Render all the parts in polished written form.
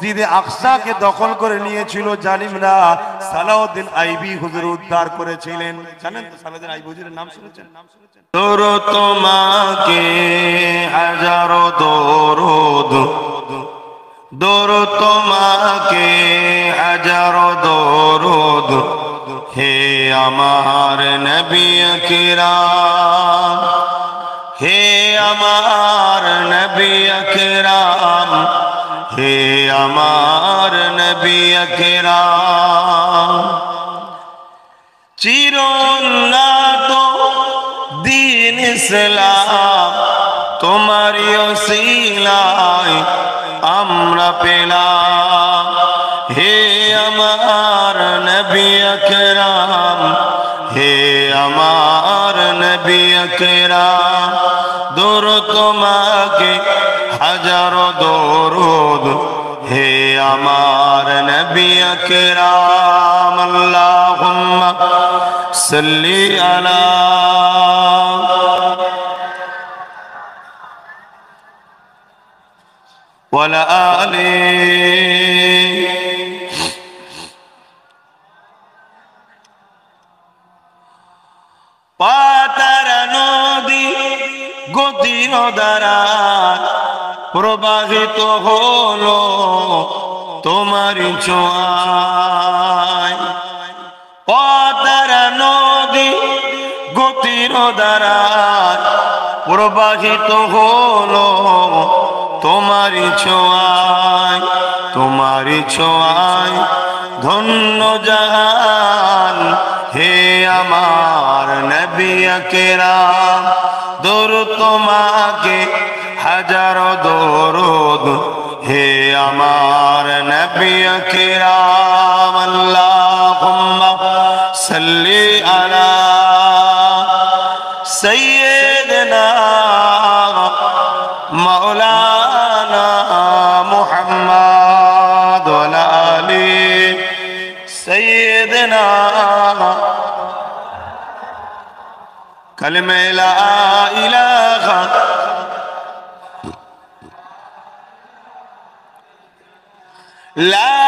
মসজিদে আকসাকে দখল করে নিয়েছিল জালিমরা। সালাউদ্দিন আইবি হুজুর উদ্ধার করেছিলেন। জানেন তো সালাউদ্দিন আইবি হুজুরের নাম শুনেছেন? দরুদ তোমাকে হাজারো দরুদ, দরুদ তোমাকে হাজারো দরুদ, হে আমার নবী আকরাম, হে আমার নবী আকরাম, হে আমার নবী আকরাম। চিরউন্নত দ্বীন ইসলাম তোমারই ওসিলায় আমরা পেলাম। হে আমার নবী আকরাম, হে আমার নবী আকরাম, দরুদ তোমাকে হাজারো দরুদ, হে আমার নবী আকরাম। আল্লাহুম্মা সাল্লি আলা ওয়ালা আলি পাতার নদী গতির দ্বারা প্রবাহিত হলো তোমারি ছোঁয়ায়। পাতার নদী গতির দ্বারা প্রবাহিত হলো তোমারি ছোঁয়ায়, তোমারি ছোঁয়ায় ধন্য জাহান। হে আমার নবী আকরাম, দরুদ তোমাকে হাজারো দরুদ, হে আমার নবী আকরাম। আল্লাহুম্মা সাল্লি আলা সাইয়্যিদিনা মাওলানা মুহাম্মদ ওয়া আলা আলি সাইয়্যিদিনা। কালিমা লা ইলাহা লা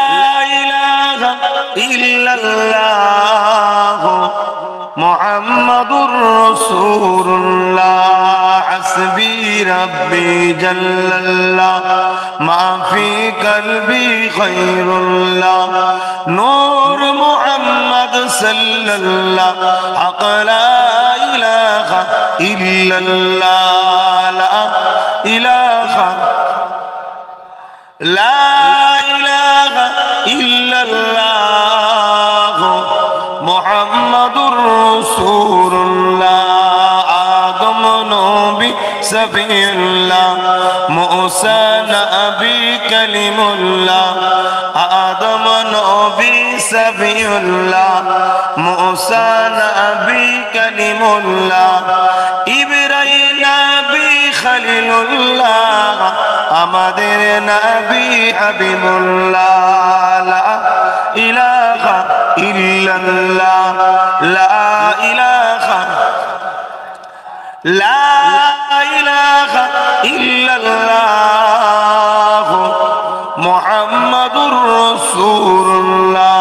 ইলাহা ইল্লাল্লাহ মুহাম্মাদুর রাসূলুল্লাহ। হাসবি রাব্বি জাল্লাল্লাহ মা ফি কলবি খায়রুল্লাহ। নূর মুহাম্মদ সাল্লাল্লাহ হক লা ইলাহা ইল্লাল্লাহ। লা ইলাহা লা ইলাহা ইল্লাল্লাহ মুহাম্মাদুর রাসূলুল্লাহ। আদম নবী সফিউল্লাহ, মূসা নবী কালিমুল্লাহ। আদম নবী সফিউল্লাহ, মূসা নবী কালিমুল্লাহ। ইব্রাহিম নবী খলিলুল্লাহ, আমাদের নবী হাবিবুল্লাহ। লা ইলাহা ইল্লাল্লাহ, লা ইলাহা লা ইলাহা ইল্লাল্লাহ মুহাম্মাদুর রাসূলুল্লাহ।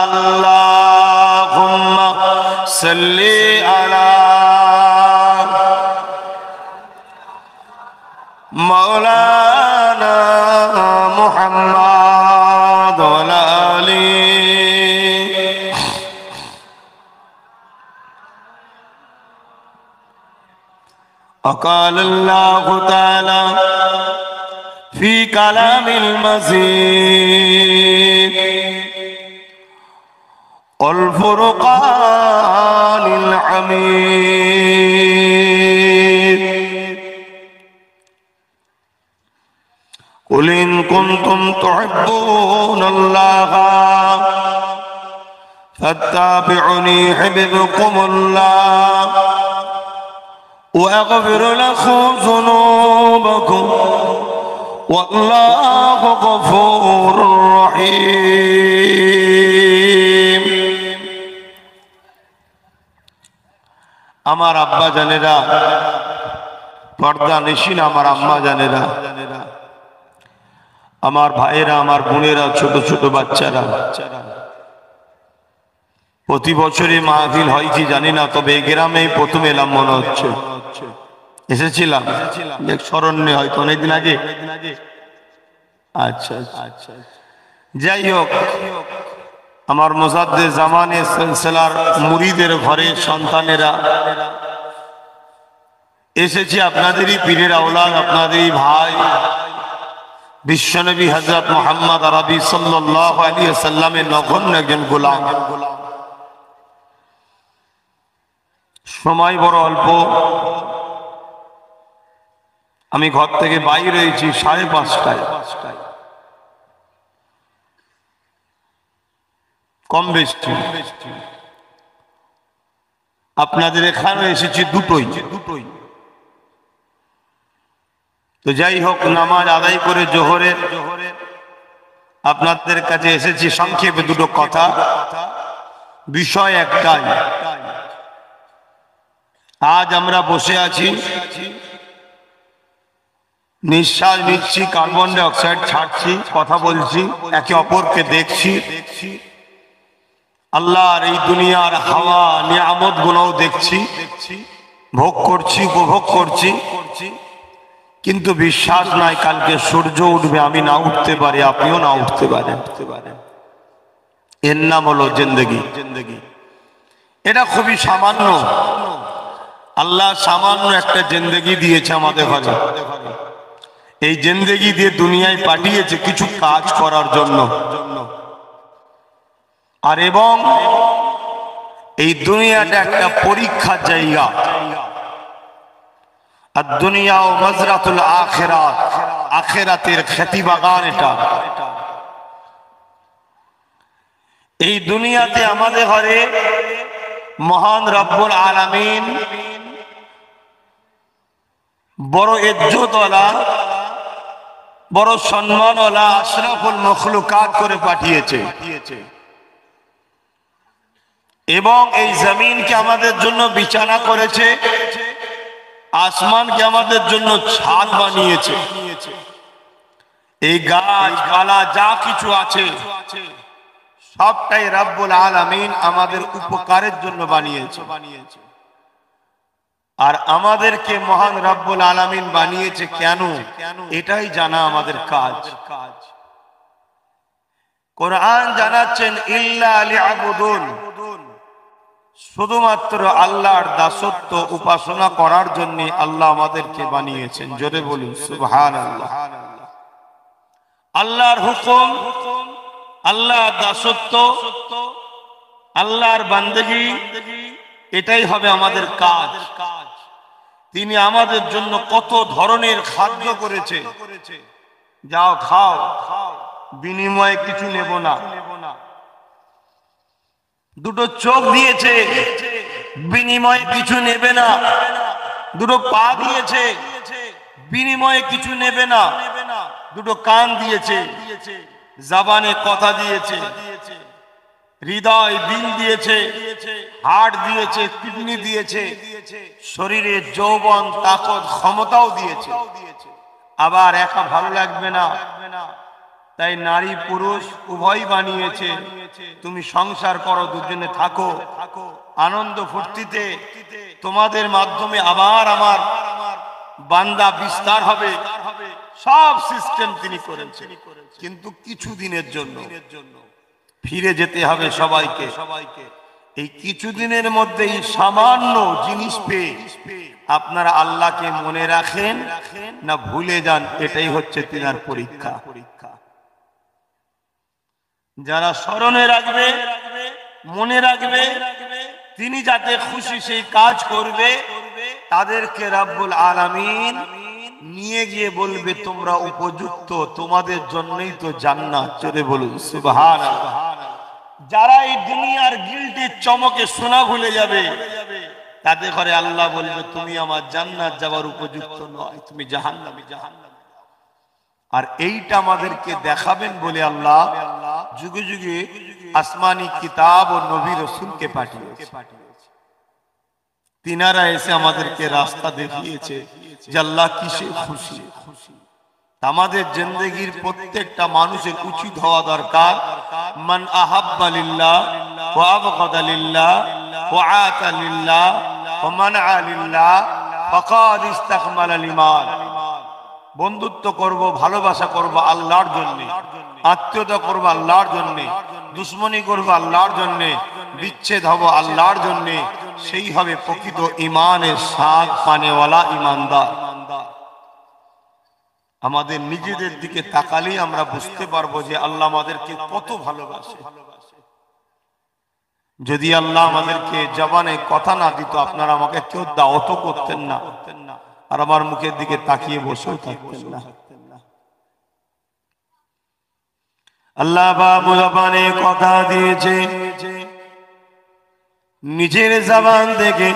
আল্লাহুম্মা সাল্লি আলা মাওলানা মুহাম্মদ ওয়া আলা আলি। وقال الله تعالى في كلام المزيد والفرقان الحميد. قل إن كنتم تحبون الله فاتبعوني يحببكم الله وأغفر لكم ذنوبكم والله غفور رحيم. আমার আব্বা জানেরা, পর্দা নিশিন আমার আম্মা জানেরা, আমার ভাইয়েরা, আমার বোনেরা, ছোট ছোট বাচ্চারা, প্রতি বছরই মাহফিল হয় কি জানি না, তবে এই গ্রামেই প্রথম এলাম মনে হচ্ছে। এসেছিলাম স্মরণ নেই, হয়তো অনেকদিন আগে। আচ্ছা আচ্ছা, যাই হোক, আমার মুজাদ্দিদ জামানে সিলসিলার মুরিদের ঘরে সন্তানেরা এসেছি, আপনাদেরই পীরের আওলাদ, আপনাদেরই ভাই বিশ্বনবী হযরত মুহাম্মদ আরবি সাল্লাল্লাহু আলাইহি ওয়াসাল্লামের নগণ্য একজন গোলাম। সময় বড় অল্প, আমি ঘর থেকে বাইরে হয়েছি 5:30টায়, কম বেশি। আপনাদের এখানে এসেছি দুটোই। তো যাই হোক, নামাজ আদায় করে জোহরের আপনাদের কাছে এসেছি। সংক্ষেপে দুটো কথা, বিষয় একটাই। আজ আমরা বসে আছি, নিঃশ্বাস নিচ্ছি, কার্বন ডাই অক্সাইড ছাড়ছি, কথা বলছি, একে অপরকে দেখছি, আল্লাহর এই দুনিয়ার হাওয়া নিয়ামত গুলোও দেখছি, ভোগ করছি, উপভোগ করছি, কিন্তু বিশ্বাস নাই কালকে সূর্য উঠবে, আমি না উঠতে পারি, আপনিও না উঠতে পারেন। এর নাম হলো জিন্দেগি। এটা খুবই সামান্য, আল্লাহ সামান্য একটা জিন্দেগি দিয়েছে আমাদের ঘরে। এই জিন্দেগি দিয়ে দুনিয়ায় পাঠিয়েছে কিছু কাজ করার জন্য, আর এবং এই দুনিয়াটা একটা পরীক্ষার জায়গা। আর দুনিয়া ও মাজরাতুল আখিরাত, আখিরাতের খেতি বাগান এটা। এই দুনিয়াতে আমাদের ঘরে মহান রব্বুল আলামিন বড় ইজ্জতওয়ালা, বড় সম্মানওয়ালা আশরাফুল মখলুকাত করে পাঠিয়েছে, এবং এই জমিনকে আমাদের জন্য বিছানা করেছে, আসমানকে আমাদের জন্য ছাদ বানিয়েছে। এই গাছপালা যা কিছু আছে সবটাই রব্বুল আলামিন আমাদের উপকারের জন্য বানিয়েছে। আর আমাদেরকে মহান রব্বুল আলামিন বানিয়েছে কেন, এটাই জানা আমাদের কাজ। কোরআন জানাচ্ছেন ইল্লা লিয়াবুদুন, শুধুমাত্র আল্লাহর দাসত্ব উপাসনা করার জন্য আল্লাহ আমাদেরকে বানিয়েছেন। জোরে বলুন সুবহানাল্লাহ। আল্লাহর হুকুম, আল্লাহর দাসত্ব, আল্লাহর বান্দেগি, এটাই হবে আমাদের কাজ। তিনি আমাদের জন্য কত ধরনের খাদ্য করেছে, যাও খাও, বিনিময়ে কিছু নেব না। দুটো চোখ দিয়েছে, বিনিময়ে কিছু নেবে না। দুটো পা দিয়েছে, বিনিময়ে কিছু নেবে না। দুটো কান দিয়েছে, জবানে কথা দিয়েছে, হৃদয়, দিল দিয়েছে, হার্ট দিয়েছে, কিডনি দিয়েছে, শরীরে যৌবন, তাকত, ক্ষমতাও দিয়েছে। আবার একা ভালো লাগবে না, তাই নারী পুরুষ উভয় বানিয়েছে। তুমি সংসার করো, দুজনে থাকো, আনন্দ ফুর্তিতে তোমাদের মাধ্যমে আবার আমার বান্দা বিস্তার হবে। সব সিস্টেম তিনি করেছেন, কিন্তু কিছু দিনের জন্য ফিরে যেতে হবে সবাইকে। এই কিছুদিনের মধ্যেই সামান্য জিনিস পেয়ে আপনারা আল্লাহকে মনে রাখেন না ভুলে যান, এটাই হচ্ছে তিনার পরীক্ষা। যারা স্মরণে রাখবে, মনে রাখবে, তিনি যাতে খুশি সেই কাজ করবে, তাদেরকে রব্বুল আলামিন নিয়ে গিয়ে বলবে তোমরা উপযুক্ত, তোমাদের জন্যই তো জান্নাত। জোরে বলুন সুবহানাল্লাহ। যারা এই দুনিয়ার গিল্টের চমকে সোনা ভুলে যাবে, তাদের ঘরে আল্লাহ বলবে তুমি আমার জান্নাত যাওয়ার উপযুক্ত নয়, তুমি জাহান্নামে। আর এইটা আমাদেরকে দেখাবেন বলে আল্লাহ যুগে যুগে আসমানি কিতাব ও নবী রাসূলকে পাঠিয়েছে। তিনারা এসে আমাদেরকে রাস্তা দেখিয়েছে যে আল্লাহ কিসে খুশি। আমাদের জিন্দেগির প্রত্যেকটা মানুষের উচিত হওয়া দরকার মান আহাব্বা লিল্লাহ ওয়া আবগাদা লিল্লাহ ওয়া আতা লিল্লাহ ওয়া মানআ লিল্লাহ ফাকাদ ইসতাকমালাল ঈমান। বন্ধুত্ব করব, ভালোবাসা করব আল্লাহর জন্য, আত্মীয়তা করব আল্লাহর জন্য, দুশ্মনী করব আল্লাহর জন্য, বিচ্ছেদ হব আল্লাহর জন্য, সেই হবে প্রকৃত ঈমানের স্বাদ পানেওয়ালা ঈমানদার। আমাদের নিজেদের দিকে তাকালেই আমরা বুঝতে পারবো যে আল্লাহ আমাদেরকে কত ভালোবাসে। যদি আল্লাহ আমাদেরকে জবানে কথা না দিত, আপনারা আমাকে কেউ দাওয়াতও করতেন না, আর আমার মুখের দিকে তাকিয়ে বসেও থাকতেন না। আল্লাহ বাবু জবানে কথা দিয়েছে, নিজের জবান থেকে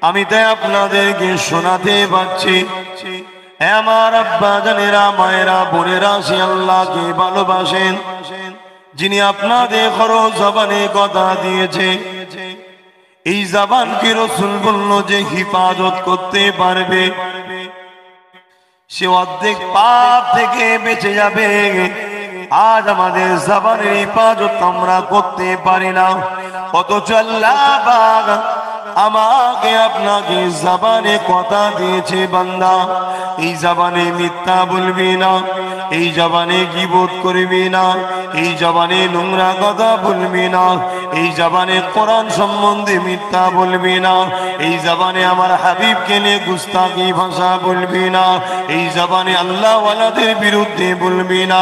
আমি তাই আপনাদেরকে শোনাতে পারছি। আমার আব্বা জানেরা, মায়েরা, বোনেরা, সে আল্লাহকে ভালোবাসেন যিনি আপনাদের খরচ জবানে কথা দিয়েছে। এই জবানকে রাসূল বলল যে হিফাজত করতে পারবে সে অর্ধেক পাপ থেকে বেঁচে যাবে। আজ আমাদের জবানের হিফাজত আমরা করতে পারি না, অথচ আল্লাহ পাক আমাকে আপনাকে জবানে কথা দিয়েছে, বান্দা এই জবানে মিথ্যা বলবি না, এই জবানে গীবত করবি না, এই জবানে নোংরা কথা বলবি না, এই জবানে কোরআন সম্বন্ধে মিথ্যা বলবি না, এই জবানে আমার হাবিবকে নিয়ে গুস্তাখি ভাষা বলবি না, এই জবানে আল্লাহ ওয়ালাদের বিরুদ্ধে বলবি না,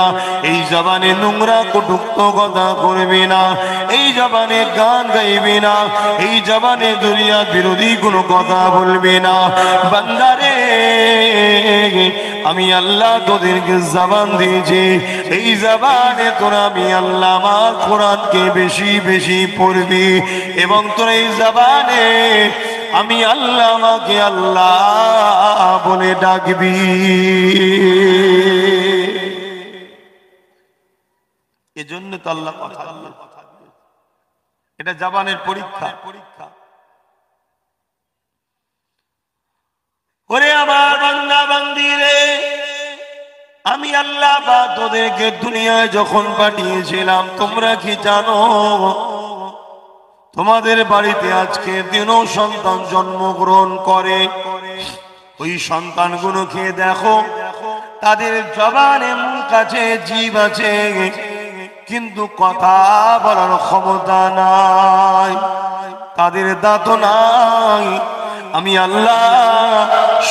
এই জবানে নোংরা কটুক্ত কথা করবি না, এই জবানে গান গাইবি না, এই জবানে দুনিয়া বিরোধী কোনো কথা বলবি না। বান্দারে আমি আল্লাহ তোদেরকে জবান দিয়েছি, এই জবানে তোরা আমি আল্লাহ আমার কোরআনকে বেশি বেশি পড়বি, এবং তোরা এই জবানে আমি আল্লাহ আমাকে আল্লাহ বলে ডাকবি। এজন্য তো আল্লাহ কথা, এটা জবানের পরীক্ষা। ওরে আমার বান্দা বান্দি রে, আমি আল্লাহ বা তোদেরকে দুনিয়ায় যখন পাঠিয়েছিলাম, তোমরা কি জানো তোমাদের বাড়িতে আজকে দিনও সন্তান জন্মগ্রহণ করে? ওই সন্তানগুলো খেয়ে দেখো, তাদের জবানে মুখ আছে, জিভ আছে, কিন্তু কথা বলার ক্ষমতা নাই, তাদের দাঁত নাই। আমি আল্লাহ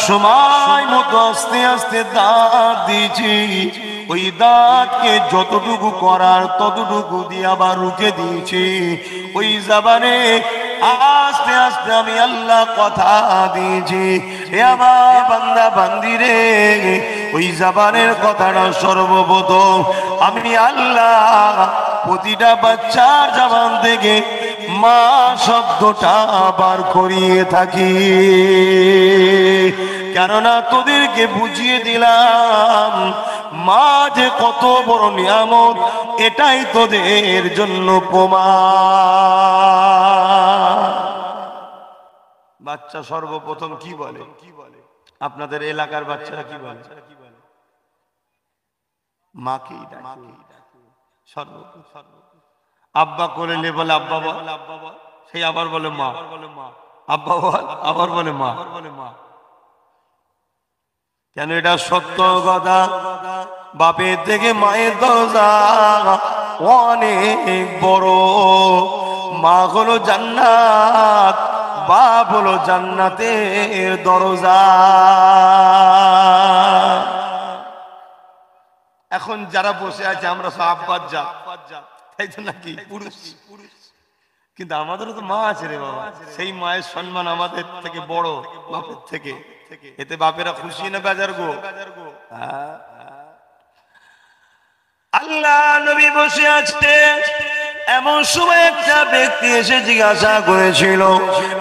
সময় মতো আস্তে আস্তে দাঁত দিয়েছি, ওই দাঁতকে যতটুকু করার ততটুকু দিয়ে আবার রুখে দিয়েছি। ওই জবানে আস্তে আস্তে আমি আল্লাহ কথা দিয়েছি। হে আমার বান্দা বান্দি রে, ওই জবানের কথাটা সর্বপ্রথম আমি আল্লাহ প্রতিটা বাচ্চার জবান থেকে মা শব্দটা বার করিয়ে থাকি, কেননা তোদেরকে বুঝিয়ে দিলাম মা যে কত বড় নিয়ামত, এটাই তোদের জন্য প্রমাণ। বাচ্চা সর্বপ্রথম কি বলে? আপনাদের এলাকার বাচ্চারা কি বলে? মাকেই ডাকে সর্বপ্রথম। আব্বা করলে বলে আব্বা বল, সেই আবার বলে মা, আব্বা বল আবার বলে মা। কেন? এটা সত্য কথা। বাপের থেকে মায়ের দরজা অনেক বড়। মা হলো জান্নাত, বাপ হলো জান্নাতের দরজা। এখন যারা বসে আছে আমরা সব আব্বার জাত, তাই তো নাকি? পুরুষ, কিন্তু আমাদেরও তো মা আছে রে বাবা। সেই মায়ের সম্মান আমাদের থেকে বড় বাপের থেকে। এতে বাপেরা খুশি না বেজার গো? আল্লাহ নবী বসে আছে, এমন সময় একটা ব্যক্তি এসে জিজ্ঞাসা করেছিল,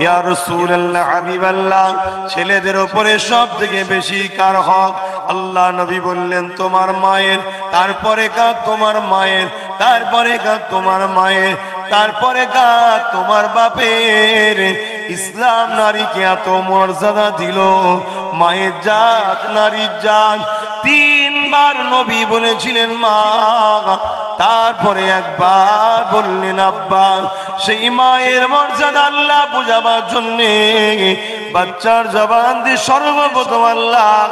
ইয়া রাসূলুল্লাহ, হাবিবাল্লাহ, ছেলেদের উপরে সব থেকে বেশি কার হক? আল্লাহ নবী বললেন তোমার মায়ের, তারপরে কার? তোমার মায়ের, তারপরে কার? তোমার মায়ের, তারপরে কার? তোমার বাপের। ইসলাম নারীকে এত মর্যাদা দিল, মায়ের জাত, নারীর জাত, 3 তিনবার নবী বলেছিলেন মা, তারপরে একবার বললেন আব্বা। সেই মায়ের মর্যাদা আল্লাহ বুঝাবার জন্য বাচ্চার জবান দিয়ে সর্বপ্রথম আল্লাহ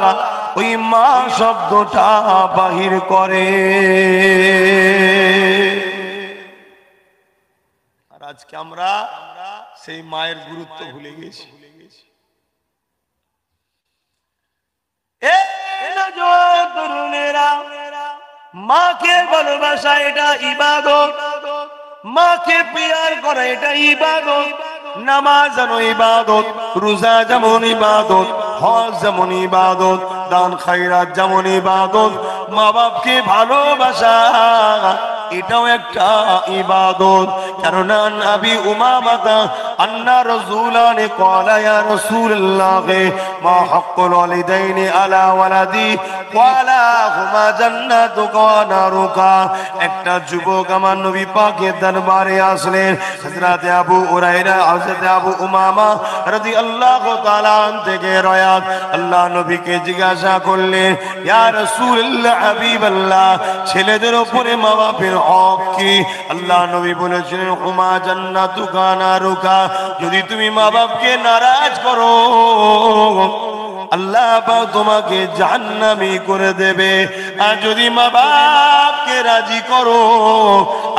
ওই মা শব্দটা বাহির করে। আর আজকে আমরা সেই মায়ের গুরুত্ব ভুলে গেছি। মাকে ভালোবাসা এটা ইবাদত, মাকে প্রিয়ার করা এটা ইবাদত। নামাজ যেমন ইবাদত, রোজা যেমন ইবাদত, হজ যেমন ইবাদত, দান খায়রাত যেমন ইবাদত, মা বাপকে ভালোবাসা এটাও একটা ইবাদত। কেননা নবী উমামাতা আন্না রাসূলানে ক্বালা ইয়া রাসূলুল্লাহ মা হাক্কুল ওয়ালিদাইনি আলা ওয়ালাদি ক্বালা হুমা জান্নাতুকা ওয়া নারুকা। একটা যুবক আমার নবী পাকের দরবারে আসলেন। হযরত আবু হুরায়রা, হযরত আবু উমামা রাদিয়াল্লাহু তাআলা থেকে রয়াত, আল্লাহ নবীকে জিজ্ঞাসা করলেন ইয়া রাসূলুল্লাহ হাবিবাল্লাহ, ছেলেদের উপরে মা বাপের হক কি? আল্লাহ নবী বলেছিলেন হুমা জান্নাতুকা নারুকা। যদি তুমি মা বাপকে নারাজ করো আল্লাহ পাক তোমাকে জাহান্নামী করে দেবে, আর যদি মা বাপকে রাজি করো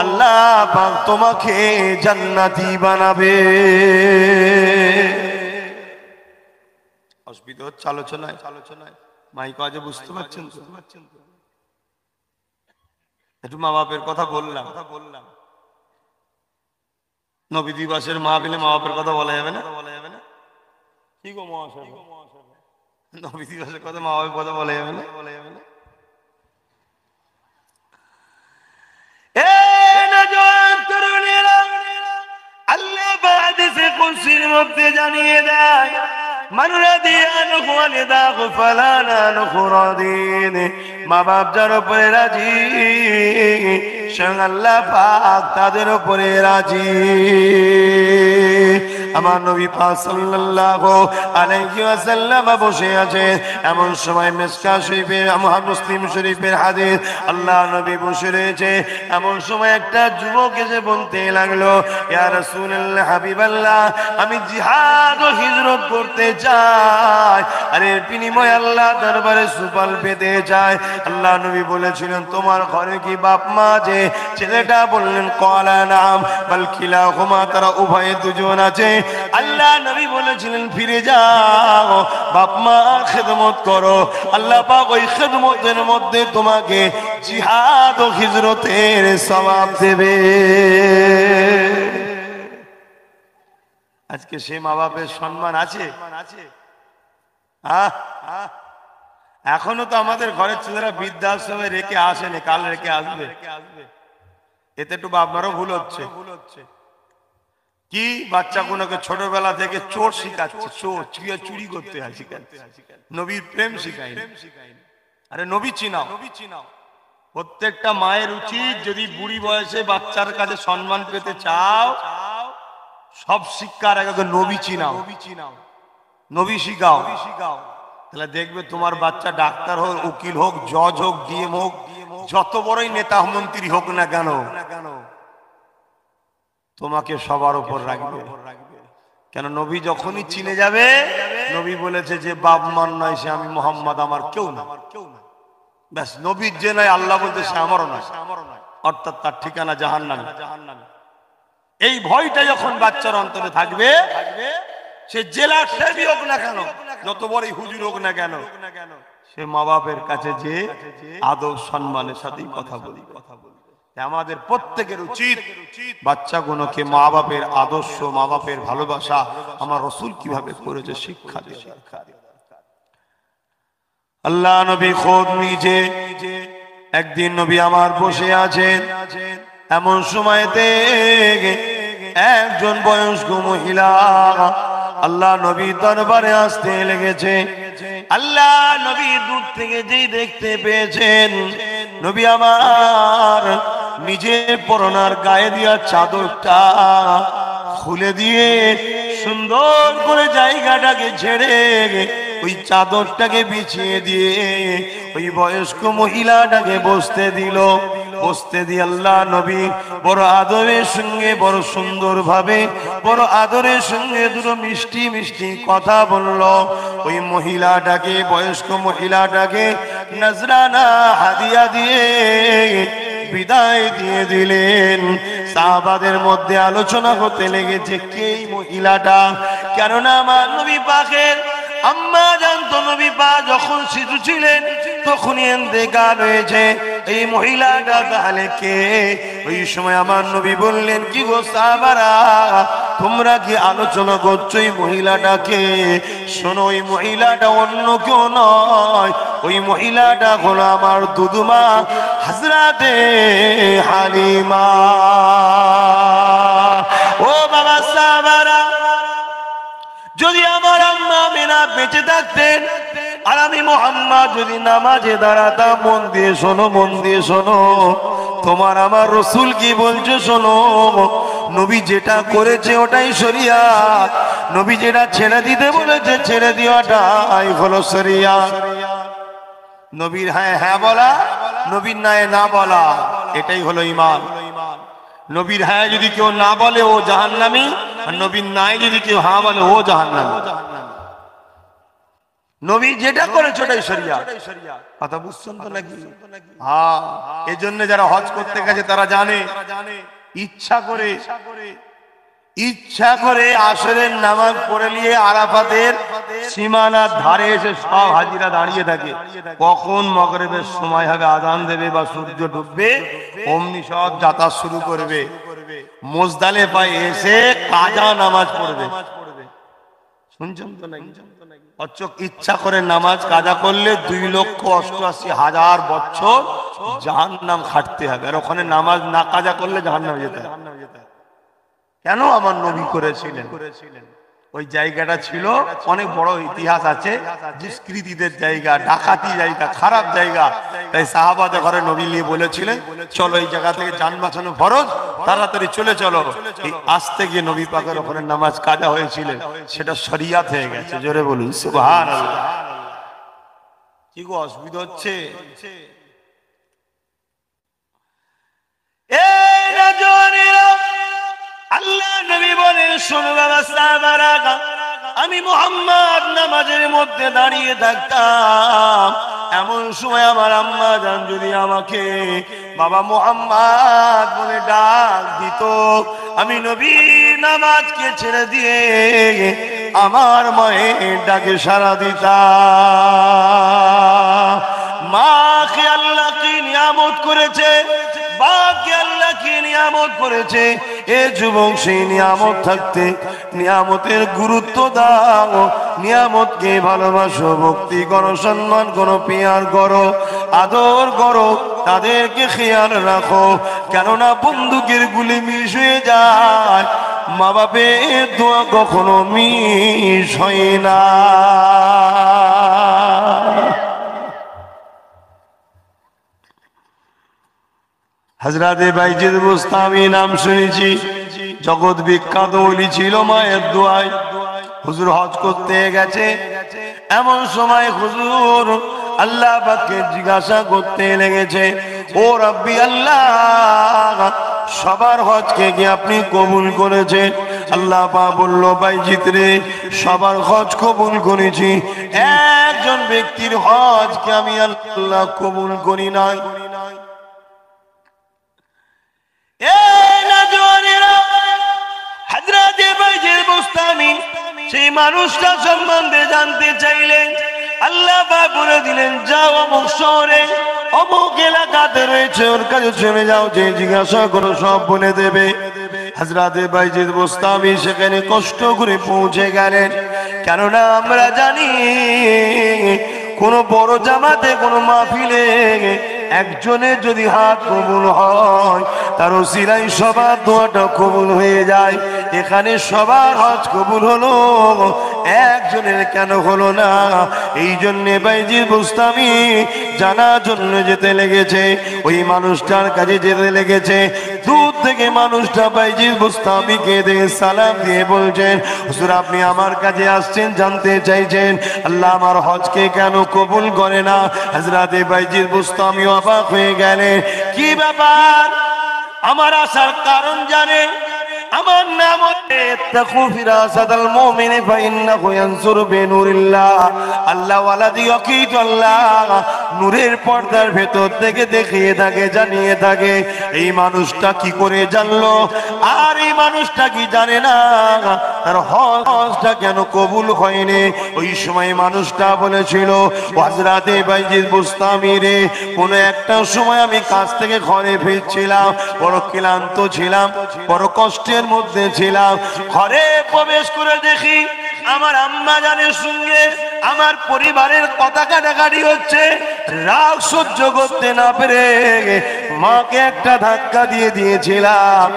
আল্লাহ পাক তোমাকে জান্নাতি বানাবে। অসুবিধা হচ্ছে আলোচনায় মাইক আজ বুঝতে পারছেন তো? একটু মা বাপের কথা বললাম। নবী দিবসের মাহফিলে মা বাপের কথা বলা যাবে না? কি গো মহাশয়, নবী দিবসের কথা মা বাপের কথা বলা যাবে না? আল্লাহ হাদিসে কুদসির মধ্যে জানিয়ে দেয় মান রাদিয়ানহু ওয়ালিদাহু ফালা নানহু রাদিন। মা বাপ যার উপরে রাজি স্বয়ং আল্লাহ পাক তাদের উপরে রাজি। আমার নবী পাক সাল্লাল্লাহু আলাইহি ওয়াসাল্লাম বসে আছেন, এমন সময় মিশকাত শরীফের মুসলিম শরীফের হাদিস, আল্লাহ নবী বসে রয়েছে। এমন সময় একটা যুবক এসে বলতে লাগলো ইয়া রাসূলুল্লাহ হাবিবাল্লাহ, আমি জিহাদ ও হিজরত করতে চাই, আর এর বিনিময়ে আল্লাহ দরবারে সুফল পেতে চাই। আল্লাহ নবী বলেছিলেন তোমার ঘরে কি বাপ মা আছে? ছেলেটা বললেন ক্বালা নাম বাল কিলাহুমা, তারা উভয়ে দুজন আছে। আল্লাহ নবী বলেছিলেন ফিরে যাও, বাপ মা খেদমত করো, আল্লাহ পাক ওই খেদমতের মধ্যে তোমাকে জিহাদ ও হিজরতের সওয়াব দেবে। আজকে সে মা বাপের সম্মান আছে? এখনো তো আমাদের ঘরের ছেলেরা বৃদ্ধাশ্রমে রেখে আসেনি, কাল রেখে আসবে। এতে একটু বাপ মারও ভুল হচ্ছে। কি বাচ্চা কোনকে ছোটবেলা থেকে চোর শিখাচ্ছে, চোর চুরি করতে হয় শিখাচ্ছে, নবীর প্রেম শিখায়নি। আরে নবী চিনাও। প্রত্যেকটা মায়ের উচিত যদি বুড়ি বয়সে বাচ্চার কাছে সম্মান পেতে চাও, সব শিক্ষার আগে নবী চিনাও, নবী শিখাও। তাহলে দেখবে তোমার বাচ্চা ডাক্তার হোক, উকিল হোক, জজ হোক, ডিএম হোক, যত বড়ই নেতা মন্ত্রী হোক না কেন, তোমাকে সবার উপর রাখবে। কেন নবী যখনই চিনে যাবে, নবী বলেছে যে বাপ মান নয় সে আমি মোহাম্মদ, আমার কেউ না। ব্যাস, নবীর যে নয় আল্লাহ বলতে সে আমারও নয়, অর্থাৎ তার ঠিকানা জাহান্নামে। এই ভয়টা যখন বাচ্চার অন্তরে থাকবে, সে জেলার সেবী হোক না কেন, যত বড়ই হুজুর হোক না কেন, সে মা বাপের কাছে যে আদর সম্মানের সাথেই কথা বলি। আমাদের প্রত্যেকের উচিত বাচ্চাগুলোকে মা বাপের আদর্শ, মা বাপের ভালোবাসা আমার রাসূল কিভাবে করেছে শিক্ষা দেওয়া। আল্লাহ নবী খোদ নিজে একদিন নবী আমার বসে আছেন, এমন সময়তে একজন বয়স্ক মহিলা আল্লাহ নবী দরবারে আসতে লেগেছে। আল্লাহ নবী দূর থেকে যেই দেখতে পেয়েছেন, নবী আমার নিজের পরনার গায়ে দিয়া চাদরটা খুলে দিয়ে সুন্দর করে জায়গাটাকে ছেড়ে ওই চাদরটাকে বিছিয়ে দিয়ে ওই বয়স্ক মহিলাটাকে বসতে দিল। বসতে দিয়ে আল্লাহ নবী বড় আদরের সঙ্গে, বড় সুন্দর ভাবে, বড় আদরের সঙ্গে দুটো মিষ্টি মিষ্টি কথা বলল। ওই মহিলাটাকে, বয়স্ক মহিলাটাকে নজরানা হাদিয়া দিয়ে বিদায় দিয়ে দিলেন। সাহাবাদের মধ্যে আলোচনা হতে লেগেছে কে এই মহিলাটা। কেননা আমার নবী পাকের আম্মা জানতো নবী পাক যখন শিশু ছিলেন তখনই ইন্তেকাল হয়েছে। এই মহিলাটা তাহলে কে? ওই সময় আমার নবী বললেন, কি গো সাহাবারা, তোমরা কি আলোচনা করছো এই মহিলাটাকে? শোনো, ওই মহিলাটা অন্য কেউ নয়, ওই মহিলাটা হলো আমার দুদুমা হযরতে হালিমা। ও বাবা সাহাবারা, যদি আমার আম্মা আমিনা বেঁচে থাকতেন আর আমি মুহাম্মদ যদি নামাজে দাঁড়াতাম, মন দিয়ে শোনো, মন দিয়ে শোনো, তোমার আমার রসুল কি বলছে শোনো। নবী যেটা করেছে ওটাই শরিয়াত, নবী যেটা ছেড়ে দিতে বলেছে ছেড়ে দেওয়াটাই হলো শরিয়াত। নবীর হ্যাঁ হ্যাঁ বলা, নবীর নাই না বলা, এটাই হলো ঈমান। নবীর হ্যাঁ যদি কেউ না বলে ও জাহান্নামী, আর নবীর নাই যদি কেউ হ্যাঁ বলে ও জাহান্নামী। নবী যেটা করেছে ওটাই শরিয়াত। কথা বুঝছেন তো নাকি? হ্যাঁ, এই জন্য যারা হজ করতে গেছে তারা জানে, ইচ্ছা করে আসরের নামাজ পড়ে নিয়ে আরাফাতের সীমানার ধারে এসে সব হাজিরা দাঁড়িয়ে থাকে। কখন মাগরিবের সময় হবে, আযান দেবে বা সূর্য ডুববে, অমনি সব যাত্রা শুরু করবে। মুজদালিফায় এসে কাজা নামাজ পড়বে। শুনছেন তো নাকি? অচক ইচ্ছা করে নামাজ কাজা করলে 2,88,000 বছর জাহান্নাম খাটতে হবে। আর ওখানে নামাজ না কাজা করলে জাহান্নামে যেতে হবে। কেন? আমার নবী করেছিলেন। ওই জায়গাটা ছিল অনেক বড় ইতিহাস আছে, দুষ্কৃতীদের জায়গা, ডাকাতি জায়গা, খারাপ জায়গা। তাই সাহাবাদের ঘরে নবী নিয়ে বলেছিলেন, চলো এই জায়গা থেকে জান বাঁচানো ফরজ, তাড়াতাড়ি চলে চলো। এই আসতে গিয়ে নবী পাকের ওখানে নামাজ কাজা হয়েছিলেন, সেটা শরিয়াত হয়ে গেছে। জোরে বলুন সুবহানাল্লাহ। কি গো অসুবিধা হচ্ছে? আল্লাহ নবী বলেন, শোনো বাবা সাহাবারা, আমি মুহাম্মদ নামাজের মধ্যে দাঁড়িয়ে থাকতাম, এমন সময় আমার আম্মা জান যদি আমাকে বাবা মুহাম্মদ বলে ডাক দিত, আমি নবী নামাজকে ছেড়ে দিয়ে আমার মায়ের ডাকে সাড়া দিতাম। মাকে আল্লাহ কি নিয়ামত করেছে, বাপকে আল্লাহ কি নিয়ামত করেছে। এ যুবক, সেই নিয়ামত থাকতে নিয়ামতের গুরুত্ব দাও, নিয়ামতকে ভালোবাসো, ভক্তি করো, সম্মান করো, পিয়ার করো, আদর করো, তাদেরকে খেয়াল রাখো। কেননা বন্দুকের গুলি মিস হয়ে যায়, মা বাপের দোয়া কখনো মিস হয় না। হযরতে বাইজিদ বুস্তামি নাম শুনেছি, জগৎ বিখ্যাত ওলি ছিল মায়ের দোয়ায়। হুজুর হজ করতে গেছে, এমন সময় হুজুর আল্লাহ পাককে জিজ্ঞাসা করতে লেগেছে, ও রাব্বি আল্লাহ, সবার হজকে কি আপনি কবুল করেছেন? আল্লাহ পাক বলল, বাইজিদ রে, সবার হজ কবুল করেছি, একজন ব্যক্তির হজকে আমি আল্লাহ কবুল করি নাই। সেই মানুষটা সম্বন্ধে জানতে চাইলেন, আল্লাহ পাক বলে দিলেন, যাও অমুক শহরে অমুক এলাকাতে রয়েছে, ওর কাছে চলে যাও, যে জিজ্ঞাসা করো সব বলে দেবে। হযরতে বাইজিদ বুস্তামি সেখানে কষ্ট করে পৌঁছে গেলেন। কেননা আমরা জানি কোন বড় জামাতে, কোন মাহফিলে একজনের যদি হাত কবুল হয়, তার ওসিলাই সবার দোয়াটা কবুল হয়ে যায়। এখানে সবার হজ কবুল হলো, একজনের কেন হলো না? এই জন্যে বাইজিদ বুস্তামি জানার জন্য যেতে লেগেছে, ওই মানুষটার কাছে যেতে লেগেছে। দূর থেকে মানুষটা বাইজিদ বুস্তামিকে দেখে সালাম দিয়ে বলছেন, হুজুর আপনি আমার কাছে আসছেন, জানতে চাইছেন আল্লাহ আমার হজকে কেন কবুল করে না। হযরতে বাইজিদ বুস্তামি অবাক হয়ে গেলেন, কি ব্যাপার? আমার আসার কারণ জানে? আমার নাম তাকু ফিরাসাতাল মুমিন ফাইন্নাহু ইয়ানসুরু বিনুরিল্লাহ। আল্লাহ ওয়ালাদি ইয়াকিত আল্লাহ নূরের পর্দার ভেতর থেকে দেখিয়ে থাকে, জানিয়ে থাকে। এই মানুষটা কি করে জানলো? আর এই মানুষটা কি জানে না তার হজটা কেন কবুল হয়নি? ওই সময় মানুষটা বলেছিল, হযরতে বাইজিদ বুস্তামি রে, কোন একটা সময় আমি কাজ থেকে ঘরে ফিরছিলাম, বড় ক্লান্ত ছিলাম, বড় কষ্টের মধ্যে ছিলাম। ঘরে প্রবেশ করে দেখি আমার আম্মা জানের সঙ্গে আমার পরিবারের কথা কাটাকাটি হচ্ছে। রাগ সহ্য করতে না পেরে মাকে একটা ধাক্কা দিয়ে দিয়েছিলাম।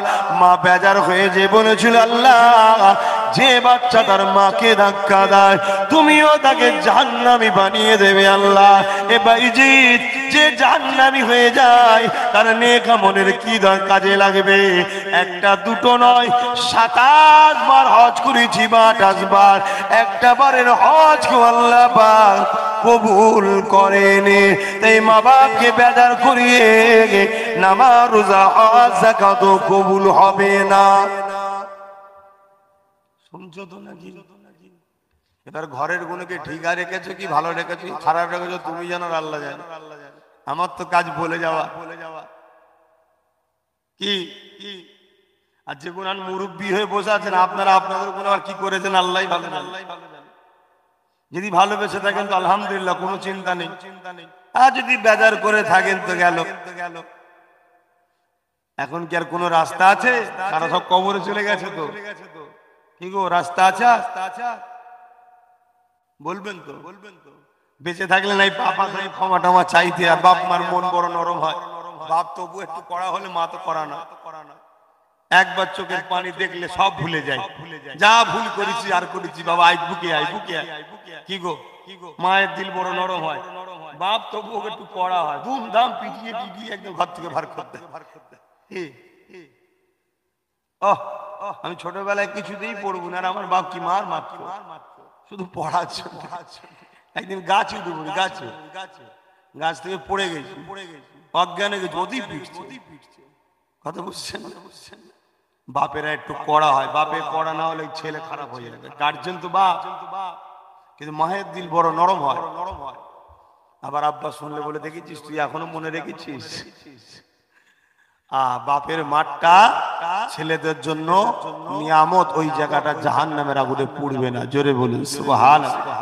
মা বেজার হয়ে যে বলেছিল, আল্লাহ যে বাচ্চা তার মাকে ধাক্কা দেয় তুমিও তাকে জাহান্নামী বানিয়ে দেবে আল্লাহ। এ বাইজিদ যে জাহান্নামী হয়ে যায় তার নেক আমলের কি কাজে লাগবে? একটা দুটো নয়, 27 বার হজ করেছি বা 28 বার, একটা বারের হজ কেউ আল্লাহ পাক কবুল করেনি। তাই মা বাপকে বেজার করিয়ে নামাজ রোজা হজ যাকাত কবুল হবে না। শুনছো তো নাকি? এবার ঘরের গুণকে ঠিক রেখেছো কি ভালো রেখেছো খারাপ রেখেছো তুমি জানো, আল্লাহ জানো। আমার তো কাজ বলে যাওয়া কি কি। আর যে গুণ মুরব্বী হয়ে বসে আছেন আপনারা, আপনাদের গুণ আর কি করেছেন আল্লাহ ভালো জানেন। যদি ভালোবেসে থাকেন তো আলহামদুলিল্লাহ, কোনো চিন্তা নেই। আর যদি বেজার করে থাকেন তো গেল। এখন কি আর কোনো রাস্তা আছে? তারা সব কবরে চলে গেছে তো। কি গো, রাস্তা আছে? বলবেন তো, বেঁচে থাকলে নাই পাপা নাই ক্ষমা টমা চাইতে। আর বাপ মার মন বড় নরম হয়, বাপ তবু একটু কড়া হলে মা তো করা না। একবার চোখের পানি দেখলে সব ভুলে যায়, যা ভুল করেছি আর করেছি বাবা আই বুকে আই বুকে। কি গো, মায়ের দিল বড় নরম হয়, বাপ তবু ওকে একটু কড়া হয়, ধুমধাম পিটিয়ে পিটিয়ে একদম ঘর থেকে ভার করতে। আমি ছোটবেলায় কিছুতেই পড়বো না, আর আমার বাপ কি মার মারতো, শুধু পড়াচ্ছে। একদিন গাছে উঠে পড়ি, গাছ থেকে পড়ে গেছি, অজ্ঞানে গেছি, ওতেই পিটছে। কথা বুঝছেন? বাপেরা একটু কড়া হয়, বাপে কড়া না হলে ছেলে খারাপ হয়ে যাবে। গার্জেন তো বাপ, কিন্তু মায়ের দিল বড় নরম হয়। আবার আব্বা শুনলে বলে, দেখেছিস তুই এখনো মনে রেখেছিস? বাপের মাঠটা ছেলেদের জন্য নিয়ামত, ওই জায়গাটা জাহান্নামের আগুনে পুড়বে না। জোরে বলুন সুবহানাল্লাহ।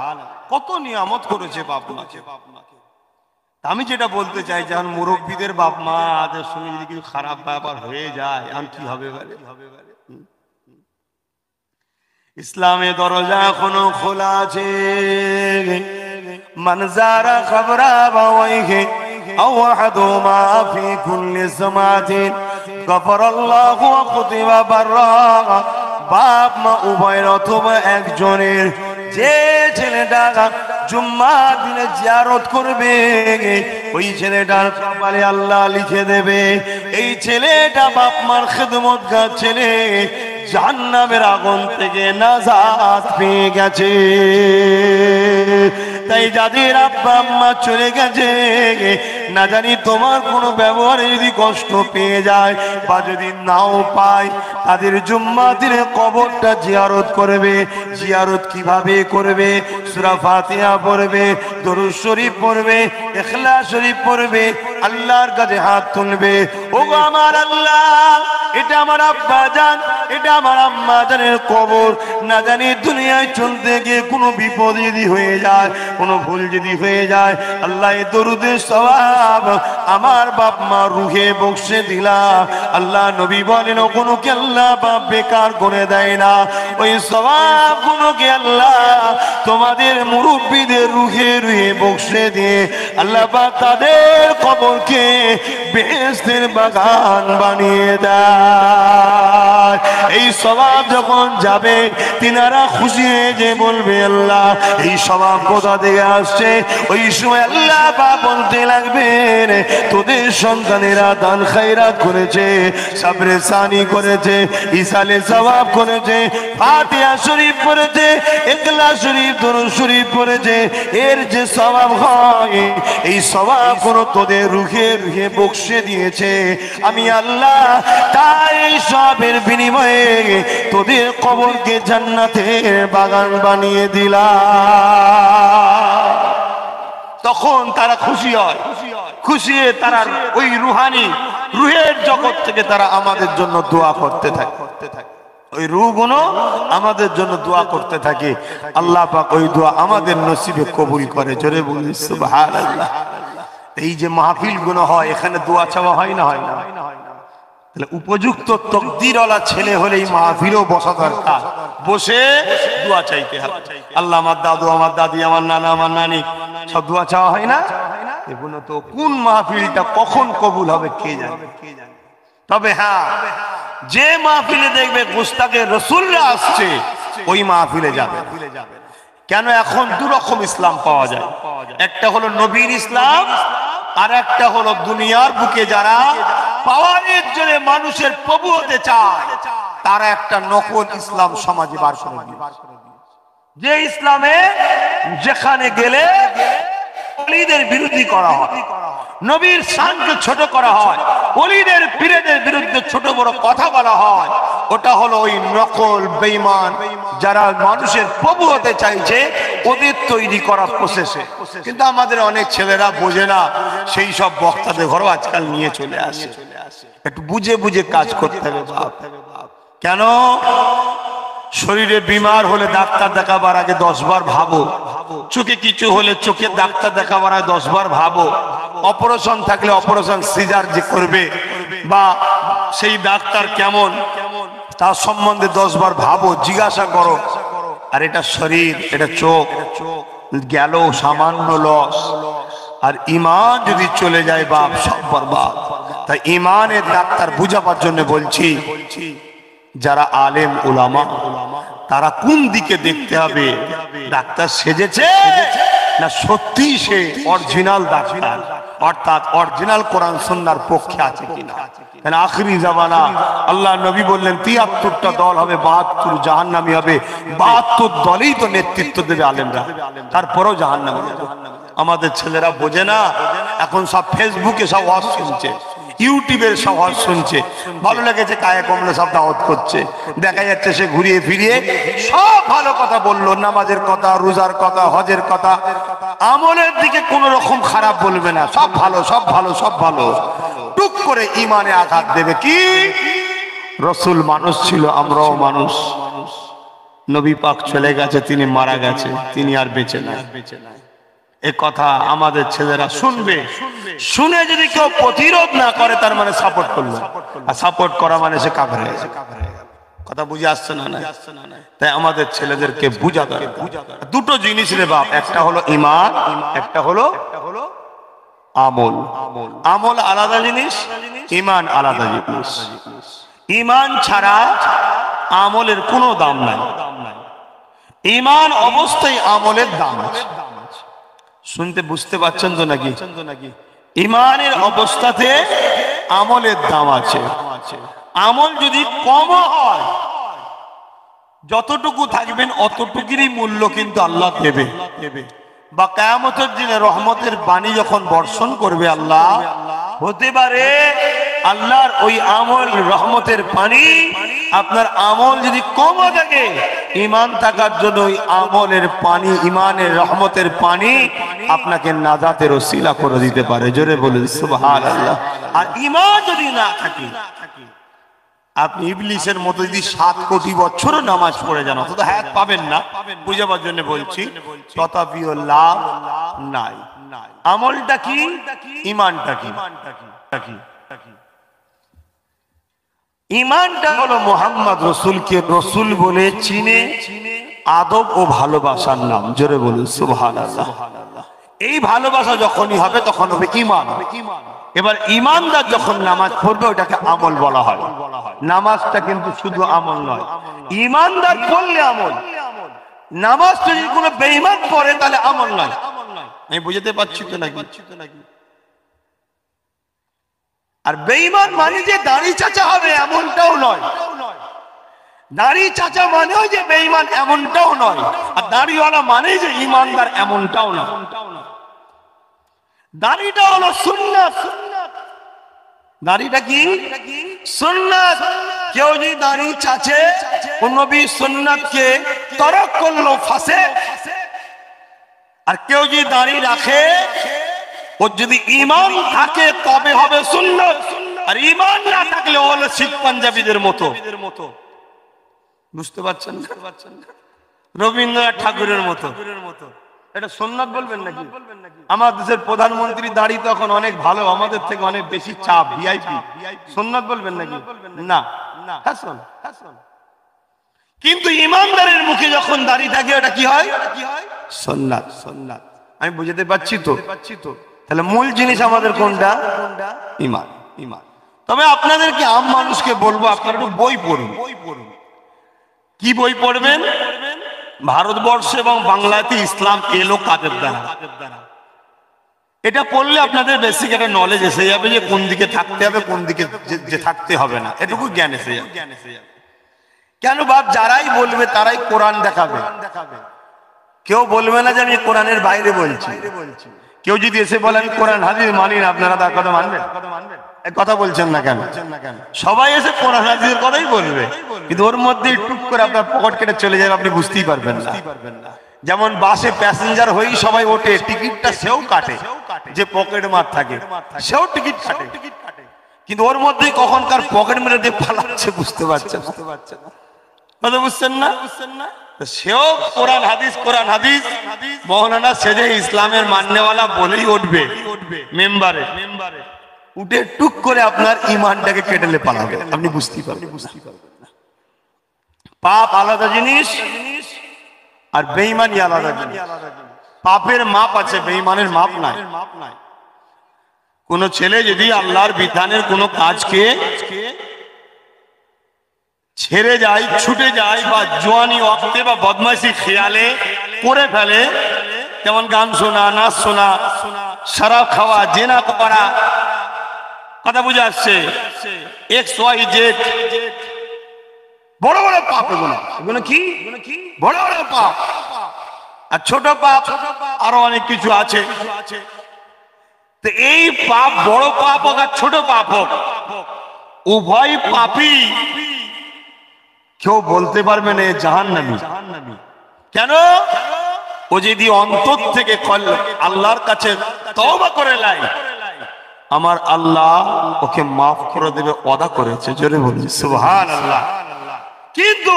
কত নিয়ামত করেছে বাপ মাকে। আমি যেটা বলতে চাই, যখন মুরব্বীদের বাপ মাদের সঙ্গে যদি কিছু খারাপ ব্যাপার হয়ে যায়, আর কি হবে? ইসলামের দরজা এখনো খোলা আছে। মানজারা খবরা বাওয়াইহে আওয়াহাদু মা ফি কুল্লি সামাতিন গফরাল্লাহু ওয়া কুতিবা বাররা। বাপ মা উভয়ের অথবা একজনের, যে ছেলেটা জুম্মার দিনে জিয়ারত করবে ওই ছেলেটার কপালে আল্লাহ লিখে দেবে, এই ছেলেটা বাপ মার খেদমতগার ছেলে, জাহান্নামের আগুন থেকে নাজাত পেয়ে গেছে। তাই যাদের আব্বা আম্মা চলে গেছে, না জানি তোমার কোনো ব্যবহারে যদি কষ্ট পেয়ে যায় বা যদি নাও পায়, তাদের জুম্মা দিনে কবরটা জিয়ারত করবে। জিয়ারত কিভাবে করবে? সূরা ফাতিহা পড়বে, দরুদ শরীফ পড়বে, ইখলাস শরীফ পড়বে, আল্লাহর কাছে হাত তুলবে। ওগো আমার আল্লাহ, এটা আমার আব্বা জান, এটা আমার আম্মা জানের কবর। না জানি দুনিয়ায় চলতে গিয়ে কোনো বিপদ যদি হয়ে যায়, কোনো ভুল যদি হয়ে যায়, আল্লাহ এই দরুদের সওয়াব আমার বাপ মা রুহে বক্সে দিলাম। আল্লাহ নবী বলেন, কোনোকে আল্লাহ বাপ বেকার করে দেয় না। ওই সওয়াব গুলোকে আল্লাহ তোমাদের মুরব্বীদের রুহে রুহে বক্সে দিয়ে আল্লাহ পাক তাদের কবরকে বেহেশতের বাগান বানিয়ে দেয়। এই সওয়াব যখন যাবে তিনারা খুশি হয়ে যে বলবে আল্লাহ এই সওয়াব কোথা থেকে আসছে? ওই সময় আল্লাহ পাক বলতে লাগবেন তোদের সন্তানেরা দান খায়রাত করেছে, সাবরে সানি করেছে, ইসালে সওয়াব করেছে, ফাতিহা শরীফ পড়েছে, ইখলাস শরীফ, দরুদ শরীফ পড়েছে, এর যে সওয়াব হয় এই সওয়াব গুলো তোদের রুহে রুহে বকশে দিয়েছে আমি আল্লাহ। তাই সবের বিনিময়ে তোদের কবরকে জান্নাতের বাগান বানিয়ে দিলাম। তখন তারা খুশি হয়, খুশি হয়ে তারা ওই রুহের জগৎ থেকে তারা আমাদের জন্য দোয়া করতে থাকে, ওই রূহগুলো আমাদের জন্য দোয়া করতে থাকে। আল্লাহ পাক ওই দোয়া আমাদের নসিবে কবুল করে। জোরে বলি সুবহানাল্লাহ। এই যে মাহফিলগুলো হয় এখানে দোয়া চাওয়া হয় না? হয় না? তাহলে উপযুক্ত তকদিরওয়ালা ছেলে হলে এই মাহফিলেও বসা দরকার, বসে দোয়া চাইতে হবে। আল্লাহ আমার দাদু, আমার দাদি, আমার নানা, আমার নানি সব দোয়া চাওয়া হয় না? এগুলো তো কোন মাহফিলটা কখন কবুল হবে কে জানে। তবে হ্যাঁ, যে মাহফিলে দেখবে গুস্তাখে রাসূলরা আসছে ওই মাহফিলে যাবে। কেন? এখন দুরকম ইসলাম পাওয়া যায়, একটা হলো নবীর ইসলাম, আর একটা হলো দুনিয়ার বুকে যারা পাওয়ারের জন্য মানুষের প্রভু হতে চায় তারা একটা নকল ইসলাম সমাজে বার করে দিয়ে, যে ইসলামে যেখানে গেলে ওলিদের বিরোধী করা হয়, নবীর শানকে ছোট করা হয়, ওলিদের পীরদের বিরুদ্ধে ছোট বড় কথা বলা হয়, ওটা হলো ওই নকল বেঈমান যারা মানুষের প্রভু হতে চাইছে ওদের তৈরি করা প্রসেসে। কিন্তু আমাদের অনেক ছেলেরা বোঝে না, সেই সব বক্তাদের ঘরও আজকাল নিয়ে চলে আসে। একটু বুঝে বুঝে কাজ করতে হবে বাপ। কেন? শরীরে বিমার হলে ডাক্তার দেখাবার আগে 10 বার ভাবো, চোখে কিছু হলে চোখের ডাক্তার দেখাবার আগে 10 বার ভাবো, অপারেশন থাকলে অপারেশন সিজার যে করবে বা সেই ডাক্তার কেমন তার সম্বন্ধে 10 বার ভাবো, জিজ্ঞাসা করো। আর এটা শরীর, এটা চোখ গেল সামান্য লস, আর ঈমান যদি চলে যায় বাপ সব বরবাদ। তাই ঈমানের ডাক্তার বুঝাবার জন্য বলছি, যারা আলেম উলামা তারা কোন দিকে দেখতে হবে, ডাক্তার সেজেছে না সত্যি সে অরিজিনাল ডাক্তার, অর্থাৎ অরিজিনাল কোরআন সুন্নাহর পক্ষে আছে কিনা। কারণ আখিরি জামানা আল্লাহ নবী বললেন ৭৩টা দল হবে, ৭২ জাহান্নামী হবে, ৭২ দলেই তো নেতৃত্ব দেবে আলেমরা, তারপরেও জাহান্নামী। আমাদের ছেলেরা বোঝে না, এখন সব ফেসবুকে সব ওয়াজ শুনছে, ইউটিউবের সব ওয়াজ শুনছে, ভালো লেগেছে কায়ে কমলে সব দাওয়াত করছে, দেখা যাচ্ছে সে ঘুরিয়ে ফিরিয়ে সব ভালো কথা বললো, নামাজের কথা, রোজার কথা, হজের কথা, আমলের দিকে কোন রকম খারাপ বলবে না, সব ভালো সব ভালো সব ভালো। টুক করে ইমানে আঘাত দেবে। কি? রসুল মানুষ ছিল, আমরাও মানুষ, নবী পাক চলে গেছে, তিনি মারা গেছে, তিনি আর বেঁচে নাই। এ কথা আমাদের ছেলেরা শুনবে, শুনে যদি কেউ প্রতিরোধ না করে তার মানে সাপোর্ট করলো, আর সাপোর্ট করা মানে সে কাফের হয়ে গেছে। কথা বুঝে আসছে না? তাই আমাদের ছেলেদেরকে বুঝাতে হবে দুটো জিনিস রে বাপ, একটা হলো ঈমান, একটা হলো আমল। আমল আলাদা জিনিস, ঈমান আলাদা জিনিস। ঈমান ছাড়া আমলের কোনো দাম নাই, ঈমান অবস্থায় আমলের দাম আছে। শুনতে বুঝতে পারছেন তো নাকি? ঈমানের অবস্থাতে আমলের দাম আছে। আমল যদি কম হয়, যতটুকু থাকবেন অতটুকুরই মূল্য কিন্তু আল্লাহ দেবে। বা কিয়ামতের দিনে রহমতের বাণী যখন বর্ষণ করবে আল্লাহ, হতে পারে আল্লাহর ওই আমল রহমতের পানি, আপনার আমল যদি কম থাকে, ঈমান থাকার জন্য ওই আমলের পানি, ঈমানের রহমতের পানি আপনাকে নাজাতের ওসিলা করে দিতে পারে। জোরে বলুন সুবহানাল্লাহ। আর ঈমান যদি না থাকে, আপনি ইবলিসের মতো যদি 7 কোটি বছরও নামাজ পড়ে যান, অত হায়াত পাবেন না, বুঝাবার জন্য বলছি, তথাপিও লাভ নাই। আমলটা কি? ঈমানটা কি? ঈমানটা হলো মুহাম্মদ রাসূলকে রাসূল বলে চিনে, আদব ও ভালোবাসার নাম। জোরে বলুন সুবহানাল্লাহ। এই ভালোবাসা যখনই হবে তখন হবে ঈমান। এবার ঈমানদার যখন নামাজ পড়বে ওটাকে আমল বলা হয়। নামাজটা কিন্তু শুধু আমল নয়, ঈমানদার পড়লে আমল। নামাজ যদি কোনো বেঈমান পড়ে তাহলে আমল নয়। আমি বুঝতে পারছি তো নাকি? আর বেঈমান মানে যে দাড়ি চাচা হবে এমনটাও নয়, দাড়ি চাচা মানেও যে বেঈমান এমনটাও নয়, আর দাড়িওয়ালা মানে যে ঈমানদার এমনটাও নয়। দাড়িটা হলো সুন্নাত। দাড়িটা কি? সুন্নাত। কেউ যদি দাড়ি চাচে ও নবী সুন্নাতকে তরক করলো, ফাসে। আর কেউ যদি দাড়ি রাখে ও যদি ঈমান থাকে তবে হবে সুন্নাত, আর ঈমান না থাকলে ও হলো শিখ পাঞ্জাবিদের মতো। বুঝতে পারছেন না? রবীন্দ্রনাথ ঠাকুরের মতো। এটা সুন্নাত বলবেন নাকি? আমার দেশের প্রধানমন্ত্রী দাড়ি তখন অনেক ভালো, আমাদের থেকে অনেক বেশি চাপ, ভিআইপি। সুন্নাত বলবেন নাকি? না। কিন্তু ইমানদারের মুখে যখন দাড়ি থাকে ওটা কি হয়? সুন্নাত। আমি বুঝতে পারছি তো? তাহলে মূল জিনিস আমাদের কোনটা? ঈমান। তবে আপনাদেরকে আম মানুষকে বলবো আপনারা একটু বই পড়ুন। কি বই পড়বেন? ভারতবর্ষ এবং বাংলাতে ইসলাম এলো কাদের দ্বারা, এটা পড়লে আপনাদের বেসিক একটা নলেজ এসে যাবে যে কোন দিকে থাকতে হবে, কোন দিকে যে থাকতে হবে না, এটুকু জ্ঞান এসে যাবে। কেন বাপ? যারাই বলবে তারাই কোরআন দেখাবে। কেউ বলবে না যে আমি কোরআনের বাইরে বলছি। কেউ যদি এসে বলে আমি কোরআন হাদিস মানি না, আপনারা তার কথা মানবেন? কথা বলছেন না কেন? সবাই এসে কোরআন হাদিসের কথাই বলবে, কিন্তু ওর মধ্যে টুক করে আপনার পকেট কেটে চলে যাবে, আপনি বুঝতেই পারবেন না। যেমন বাসে প্যাসেঞ্জার হয়েই সবাই ওঠে, টিকিটটা সেও কাটে, যে পকেট মার থাকে সেও টিকিট কাটে, কিন্তু ওর মধ্যেই কখনকার পকেট মেরে দিয়ে পালাচ্ছে, বুঝতে পারছেন? কথা বুঝছেন না? সেও কোরআন হাদিস মৌলানা সেজে ইসলামের মাননেওয়ালা বলেই উঠবে মেম্বারে, উঠে টুক করে আপনার ইমানটাকে কেটেলে পালাবে, আপনি বুঝতেই পারবেন না। পাপ আলাদা জিনিস আর বেঈমানি আলাদা জিনিস। পাপের মাপ আছে, বেঈমানের মাপ নাই। কোন ছেলে যদি আল্লাহর বিধানের কোন কাজকে ছেড়ে যায়, ছুটে যায়, বা জোয়ানি ওয়াক্তে বা বদমাইশি খেয়ালে করে ফেলে, যেমন গান শোনা, নাচ শোনা, শরাব খাওয়া, জেনা করা, কথা বুঝে আসছে, XYZ, বড় বড় পাপ এগুলো কি বড় বড় পাপ। আর ছোট পাপ আরো অনেক কিছু আছে। তো এই পাপ, বড় পাপ হোক আর ছোট পাপ হোক, উভয় পাপই কেউ বলতে পারবে না জাহান্নামী। কেন? ও যদি অন্তর থেকে আল্লাহর কাছে তওবা করে লাই, আমার আল্লাহ ওকে মাফ করে দেবে, ওয়াদা করেছে। জোরে বলি সুবহানাল্লাহ। কিন্তু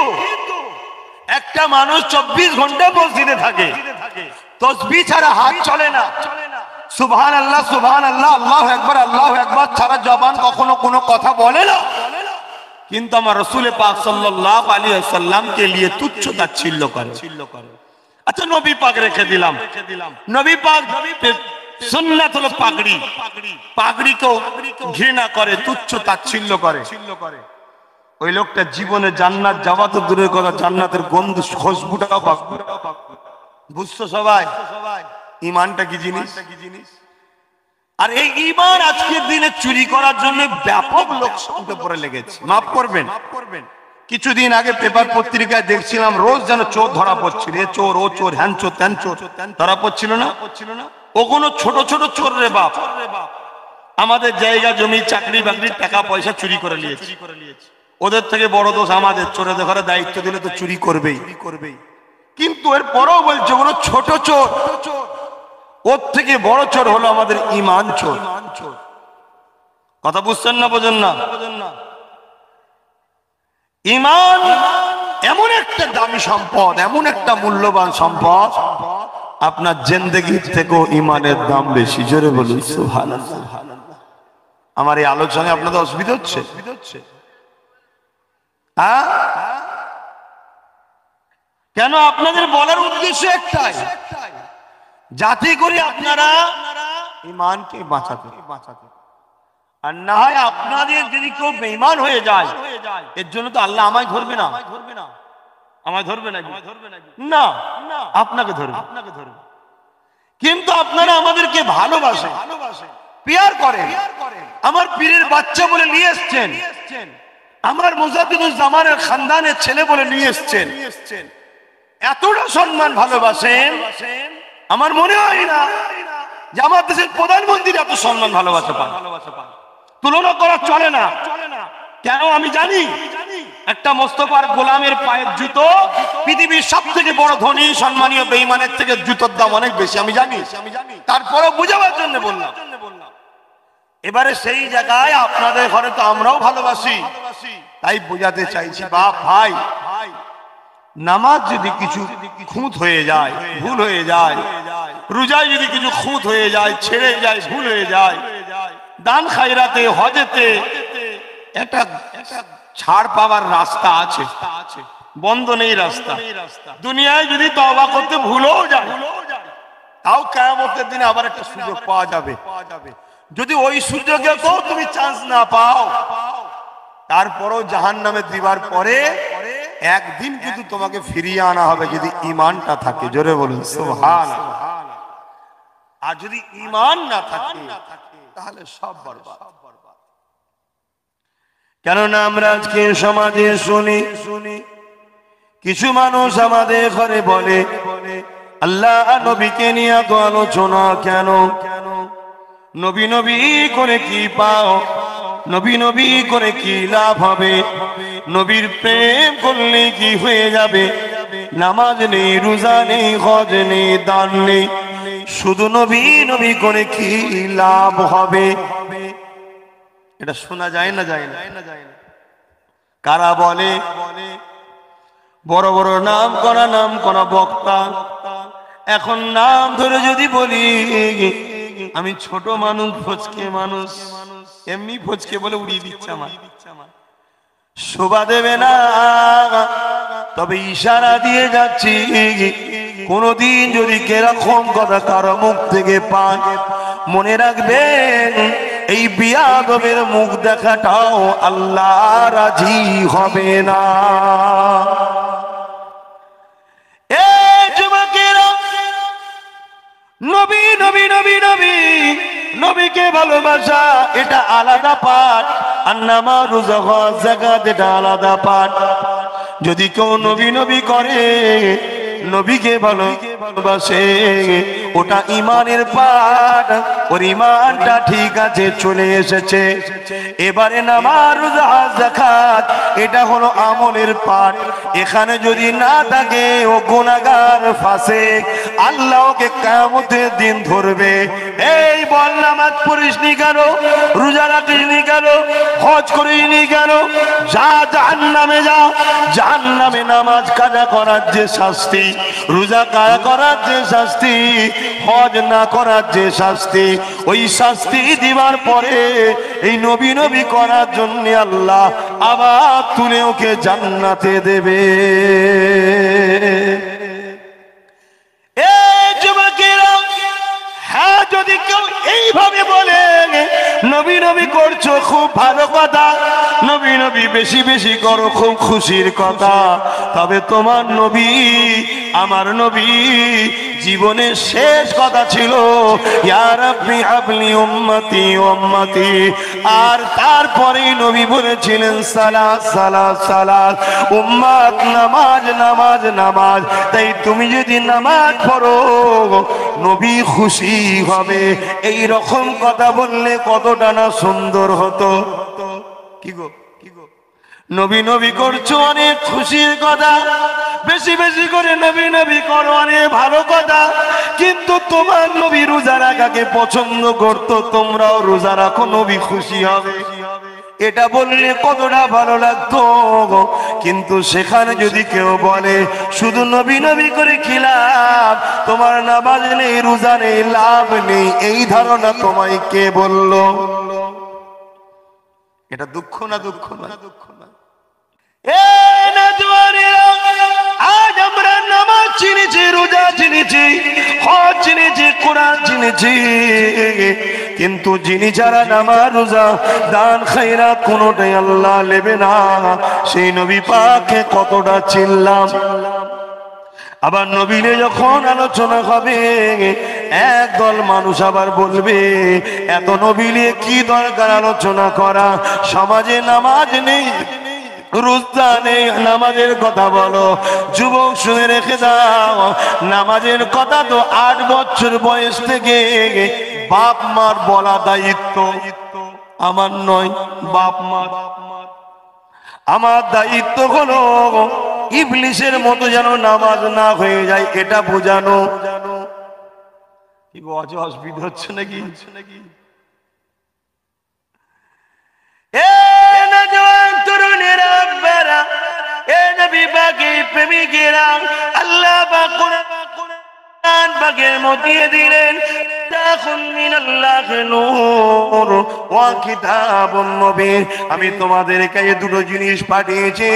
একটা মানুষ 24 ঘন্টা মসজিদে থাকে, তাসবিহ ছাড়া হাত চলে না, সুবহানাল্লাহ আল্লাহু আকবার ছাড়া জবান কখনো কোনো কথা বলে না, কিন্তু আমার রাসূল পাক সাল্লাল্লাহু আলাইহি ওয়াসাল্লামকে নিয়ে তুচ্ছ তাচ্ছিল্য করে। আচ্ছা, নবী পাক রেখে দিলাম, নবী পাক সুন্নাত হলো পাগড়ি, পাগড়িকেও ঘৃণা করে, তুচ্ছ তাচ্ছিল্য করে। ওই লোকটা জীবনে জান্নাত যাওয়া তো দূরের কথা, জান্নাতের গন্ধ খুশবুটাও পাবে। বুঝছো সবাই ঈমানটা কি জিনিস? আর এই ঈমান আজকের দিনে চুরি করার জন্য ব্যাপক লোক সংখ্যা পড়ে লেগেছে। মাফ করবেন, কিছুদিন আগে পেপার পত্রিকায় দেখছিলাম রোজ যেন চোর ধরা পড়ছিল, এ চোর, ও চোর, হ্যান চোর, ত্যান চোর ধরা পড়ছিল না? ও কোনো ছোট ছোট চোর রে বাপ, আমাদের জায়গা জমি চাকরি বাকরির টাকা পয়সা চুরি করে নিয়েছে। ওদের থেকে বড় দোষ আমাদের, চোরেদের ঘরে দায়িত্ব দিলে তো চুরি করবেই। কিন্তু এর পরেও বলছে ওগুলো ছোট চোর, ওর থেকে বড় চোর হলো আমাদের ঈমান চোর। কথা বুঝছেন না? বোঝেন না? ঈমান এমন একটা দামি সম্পদ, এমন একটা মূল্যবান সম্পদ, আপনার জিন্দেগির থেকেও ঈমানের দাম বেশি। জোরে বলুন সুবহানাল্লাহ। আমার এই আলোচনায় আপনাদের অসুবিধা হচ্ছে? কেন? আপনাদের বলার উদ্দেশ্য একটাই, যাতে করে আপনারা ঈমানকে বাঁচাতে, আর না হয় আপনাদের যদি কেউ বেঈমান হয়ে যায়, এর জন্য তো আল্লাহ আমায় ধরবে না, আমায় ধরবে না, না আপনাকে ধরবে। কিন্তু আপনারা আমাদেরকে ভালোবাসেন, পিয়ার করেন, আমার পীরের বাচ্চা বলে নিয়ে এসছেন, আমার মুজাদ্দিদুজ্জামানের খানদানের ছেলে বলে নিয়ে এসছেন, এতটা সম্মান ভালোবাসেন, আমার মনে হয় না যে আমার দেশের প্রধানমন্ত্রী এত সম্মান ভালোবাসা পান, তুলনা করা চলে না। কেন আমি জানি, একটা মোস্তফার গোলামের পায়ের জুতো পৃথিবীর সব থেকে বড় ধনী সম্মানীয় বেঈমানের থেকে জুতোর দাম অনেক বেশি, আমি জানি। তারপরও বুঝাবার জন্য বললাম। এবারে সেই জায়গায় আপনাদের ঘরে তো আমরাও ভালোবাসি, তাই বোঝাতে চাইছি, বাপ ভাই, নামাজ যদি কিছু খুঁত হয়ে যায়, ভুল হয়ে যায়, রোজায় যদি কিছু খুঁত হয়ে যায়, ছেড়ে যায়, ভুল হয়ে যায়, দান খায়রাতে, হজেতে একটা ছাড় পাওয়ার রাস্তা আছে, বন্ধ নেই রাস্তা। দুনিয়ায় যদি তওবা করতে ভুলও যায়, তাও কিয়ামতের দিনে আবার একটা সুযোগ পাওয়া যাবে। যদি ওই সুযোগে তো তুমি চান্স না পাও, তারপরও জাহান্নামে দিবার পরে একদিন কিন্তু তোমাকে ফিরিয়ে আনা হবে, যদি ঈমানটা থাকে। জোরে বলুন সুবহানাল্লাহ। আর যদি ঈমান না থাকে তাহলে সব বরবাদ। কেননা আমরা আজকে সমাজে শুনি, কিছু মানুষ আমাদের ঘরে বলে, আল্লাহ নবীকে নিয়ে তো আলোচনা কেন, নবী নবী করে কি পাও, নবী নবী করে কি লাভ হবে, নবীর প্রেম করলে কি হয়ে যাবে, নামাজ নেই, রোজা নেই, হজ নেই, দান নেই, শুধু নবী নবী করে কি লাভ হবে। এটা শোনা যায় না, যায় না? কারা বলে? বড় বড় নাম করা বক্তা। এখন নাম ধরে যদি বলি, আমি ছোট মানুষ, ফচকে মানুষ, এমনি ফচকে বলে উড়িয়ে দিচ্ছে আমার, শোভা দেবে না। তবে ইশারা দিয়ে যাচ্ছি, কোনদিন যদি কেরকম কথা কারো মুখ থেকে পান, মনে রাখবেন এই বিয়াদবের মুখ দেখাটাও আল্লাহ রাজি হবে না। এই যুবকেরা, নবী নবী নবী নবী নবীকে ভালোবাসা এটা আলাদা পাঠ, আর নামাজ, রোজা, হজ, যাকাত এটা আলাদা পাঠ। যদি কেউ নবী নবী করে, নবীকে ভালোবাসে, ওটা ঈমানের পাঠ, ওর ঈমানটা ঠিক আছে, চলে এসেছে। এবারে নামাজ, রোজা, হজ, যাকাত এটা হলো আমলের পাঠ। এখানে যদি না থাকে, ও গুনাহগার, ফাসিক, আল্লাহ ওকে কিয়ামতের দিন ধরবে। এই বল, নামাজ পড়িসনি কেন, রোজা রাখিসনি কেন, হজ করিসনি কেন, যা জাহান্নামে যা। জাহান্নামে নামাজ কাজা করার যে শাস্তি, রোজা কাজা করার যে শাস্তি, হজ না করার যে শাস্তি, ওই শাস্তি দিবার পরে এই নবী নবী করার জন্য আল্লাহ আবার তুলে ওকে জান্নাতে দেবে। এই যুবকেরা, হ্যাঁ, যদি কেউ এইভাবে বলে নবী নবী করছো, খুব ভালো কথা, নবী নবী বেশি বেশি করো, খুব খুশির কথা, তবে তোমার নবী, আমার নবী জীবনের শেষ কথা ছিল, ইয়া রাব্বি হাবলি উম্মতি উম্মতি। আর তারপরেই নবী বলেছিলেন, সালাত সালাত সালাত, উম্মত, নামাজ নামাজ নামাজ। তাই তুমি যদি নামাজ পড়ো, নবী খুশি হবে। এই রকম কথা বললে কতটা না সুন্দর হতো। কি গো, নবী নবী করছো, অনেক খুশির কথা, বেশি বেশি করে নবী নবী করো, অনেক ভালো কথা। কিন্তু তোমার নবী রোজা রাখাকে পছন্দ করতো, তোমরাও রোজা রাখো, নবী খুশি হবে। এটা বললে কতটা ভালো লাগতো। কিন্তু সেখানে যদি কেউ বলে শুধু নবী নবী করে কি লাভ, তোমার নামাজ নেই, রোজা নেই, লাভ নেই, এই ধারণা তোমায় কে বললো? এটা দুঃখ না, দুঃখ না, দুঃখ না। আজ আমরা নামাজ চিনেছি, রোজা চিনেছি, হজ চিনেছি, কোরআন চিনেছি, কিন্তু যিনি যারা নামাজ রোজা দান খায়রাত কোনোটাই আল্লাহ নেবে না, সেই নবী পাককে কতটা চিনলাম। আবার নবীরে যখন আলোচনা হবে একদল মানুষ আবার বলবে এত নবীরে কি দরকার আলোচনা করা, সমাজে নামাজ নেই, রোজা নেই, নামাজের কথা বলো। যুবক শুনে রেখে দাও, নামাজের কথা তো 8 বছর বয়স থেকে বাপ মার বলা দায়িত্ব, আমার নয়, বাপ মার। আমার দায়িত্ব হলো ইবলিসের মতো যেন নামাজ না হয়ে যায় এটা বোঝানো। কি অসুবিধা হচ্ছে নাকি? প্রেমিকেরা আল্লাহ কোরআন পাকের মধ্যে দিলেন আমি তোমাদেরকে দুটো জিনিস পাঠিয়েছি,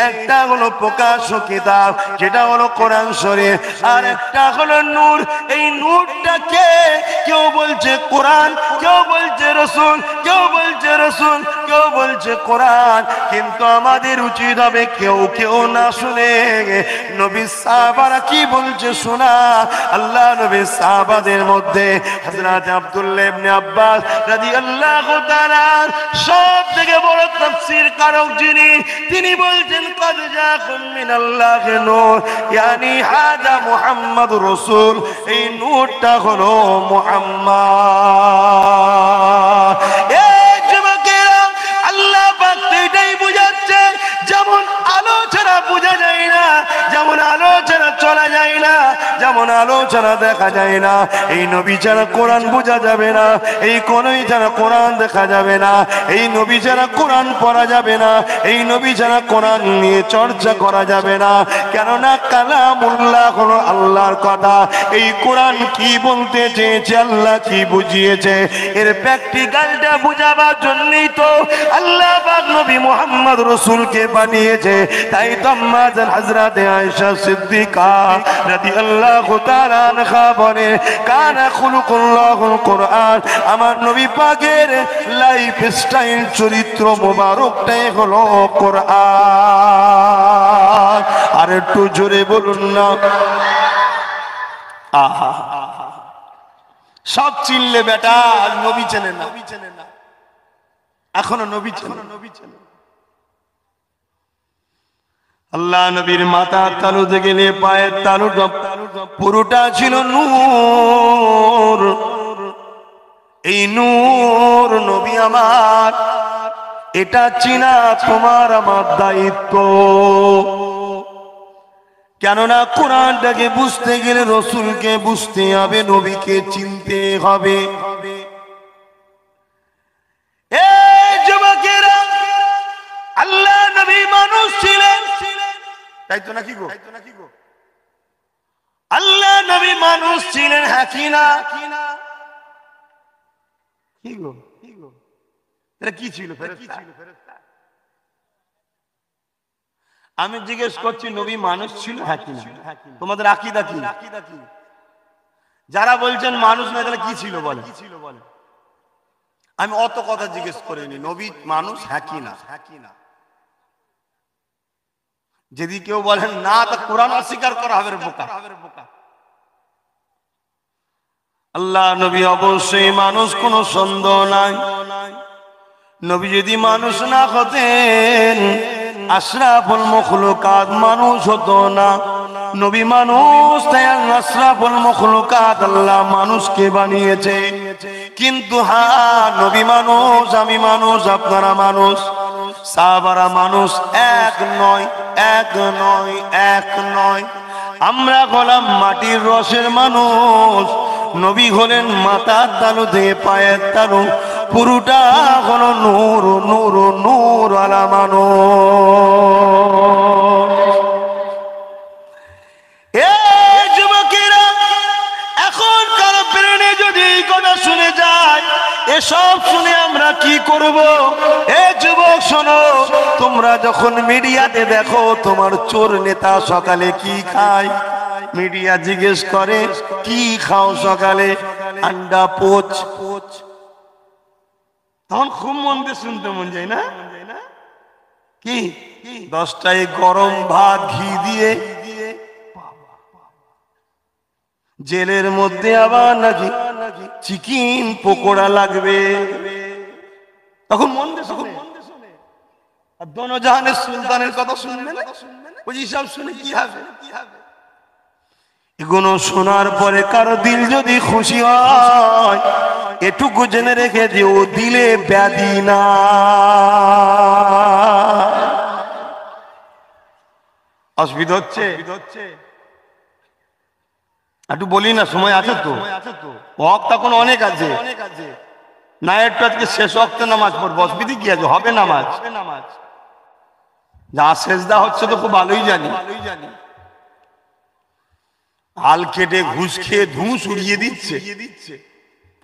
একটা হলো প্রকাশ্য কিতাব যেটা হলো কোরআন শরীফ, আর একটা হলো নূর। এই নূরটাকে কেউ বলছে কোরআন, কেউ বলছে রাসূল, কেউ বলছে রাসূল, কেউ বলছে কোরআন, কিন্তু আমাদের উচিত হবে কেউ কেউ না শুনে নবী সাহাবারা কি বলছে শোনা। আল্লাহ নবী সাহাবাদের মধ্যে হযরত আব্দুল্লাহ ইবনে আব্বাস রাদিয়াল্লাহু তাআলা সবথেকে বড় তাফসীর কারক যিনি, তিনি বলছেন কদ জাকুম মিনাল্লাহি নূর, ইয়ানি হাদা মুহাম্মাদুর রাসূল, এই নূরটা হলো মুহাম্মদ। এই যুবকেরা আল্লাহ পাক এটাই বুঝাচ্ছে, যেমন আলো ছাড়া বোঝা যায় না, যেমন আলো ছাড়া চলা যায় না, যেমন আলো ছাড়া দেখা যায় না, এই নবী ছাড়া কোরআন বোঝা যাবে না, এই কোনই ছাড়া কোরআন দেখা যাবে না, এই নবী ছাড়া কোরআন পড়া যাবে না, এই নবী ছাড়া কোরআন নিয়ে চর্চা করা যাবে না। কেননা কালামুল্লাহ হলো আল্লাহর কথা। এই কোরআন কি বলতে চেয়েছে, আল্লাহ কি বুঝিয়েছে, এর প্র্যাকটিক্যালটা বুঝাবার জন্যই তো আল্লাহ পাক নবী মুহাম্মদ রাসূলকে পাঠিয়েছে। তাই তো আম্মা জান হযরত আয়েশা সিদ্দিকা রাদিয়াল্লাহু তাআলা আনহা বলে কানা খুলুকুল্লাহুল কোরআন, আমার নবী পাকের লাইফ স্টাইল চরিত্র মোবারকটাই হলো কোরআন। আর একটু জোরে বলুন না। আহা, সব চিনলে বেটা, নবী চেনে না, এখনো নবী চেনে। আল্লাহ নবীর মাথা তালু থেকে নিয়ে পায়ের তালু পুরোটা ছিল নূর। এই নূর নবী আমার, এটা চিনা তোমার আমার দায়িত্ব। কেননা কোরআনটাকে বুঝতে গেলে রসুলকে বুঝতে হবে, নবীকে চিনতে হবে। এই যুবকেরা, আল্লাহ নবী মানুষ ছিলেন, তাই তো নাকি গো? আল্লাহ নবী মানুষ ছিলেন, হ্যাঁ কি না? কি গো এটা কি ছিল? আমি জিজ্ঞেস করছি নবী মানুষ ছিল, হ্যাঁ কি না? তোমাদের আকীদা কি? যারা বলছেন মানুষ না, তাহলে কি ছিল বলে? আমি অত কথা জিজ্ঞেস করিনি, নবী মানুষ হ্যাঁ কি না? যদি কেউ বলেন না, তা কোরআন অস্বীকার করা হবে, বোকা। আল্লাহ নবী অবশ্যই মানুষ, কোনো সন্দেহ নাই। নবী যদি মানুষ না হতেন আশরাফুল মাখলুকাত মানুষ হতো না। নবী মানুষ, তাই আশরাফুল মাখলুকাত আল্লাহ মানুষকে বানিয়েছে। কিন্তু হ্যাঁ, নবী মানুষ, আমি মানুষ, আপনারা মানুষ, সাহাবারা মানুষ, এক নয়, এক নয়, এক নয়। আমরা হলাম মাটির রসের মানুষ, নবী হলেন মাথার তালু থেকে পায়ের তালু, পুরোটা হলো নূর, নূর, নূর আলা মানুষ। এই যুবকেরা, এখন কারো প্রেরণে যদি এই কথা শুনে যায়, এসব শুনে আমরা কি করব? এ যুবক শোনো, তোমরা যখন মিডিয়াতে দেখো তোমার চোর নেতা সকালে কি খায়, মিডিয়া জিজ্ঞেস করে কি খাও সকালে, আন্ডা পোচ। তখন খুব মন দিয়ে শুনতে মন যায় না, কি 10টায় গরম ভাত ঘি দিয়ে, জেলের মধ্যে আবার নাকি চিকেন পকোড়া লাগবে। তখন মন দিয়ে শুনে, আর দোনো জাহানের সুলতানের কথা শুনবে না, ওই সব শুনে কি হবে? এগুলো শোনার পরে কারো দিল যদি খুশি হয়, এটুকু জেনে রেখে যে ও দিলে ব্যাধি না। অসুবিধা হচ্ছে? একটু বলি না, সময় আছে তো, ওয়াক্ত তখন অনেক আছে না, একটু আজকে শেষ ওয়াক্তে নামাজ পড়বো, অসুবিধা কি আছে? হবে নামাজ, যা সেজদা হচ্ছে তো খুব ভালোই জানি। হাল কেটে ঘুষ খেয়ে ধুঁস উড়িয়ে দিচ্ছে,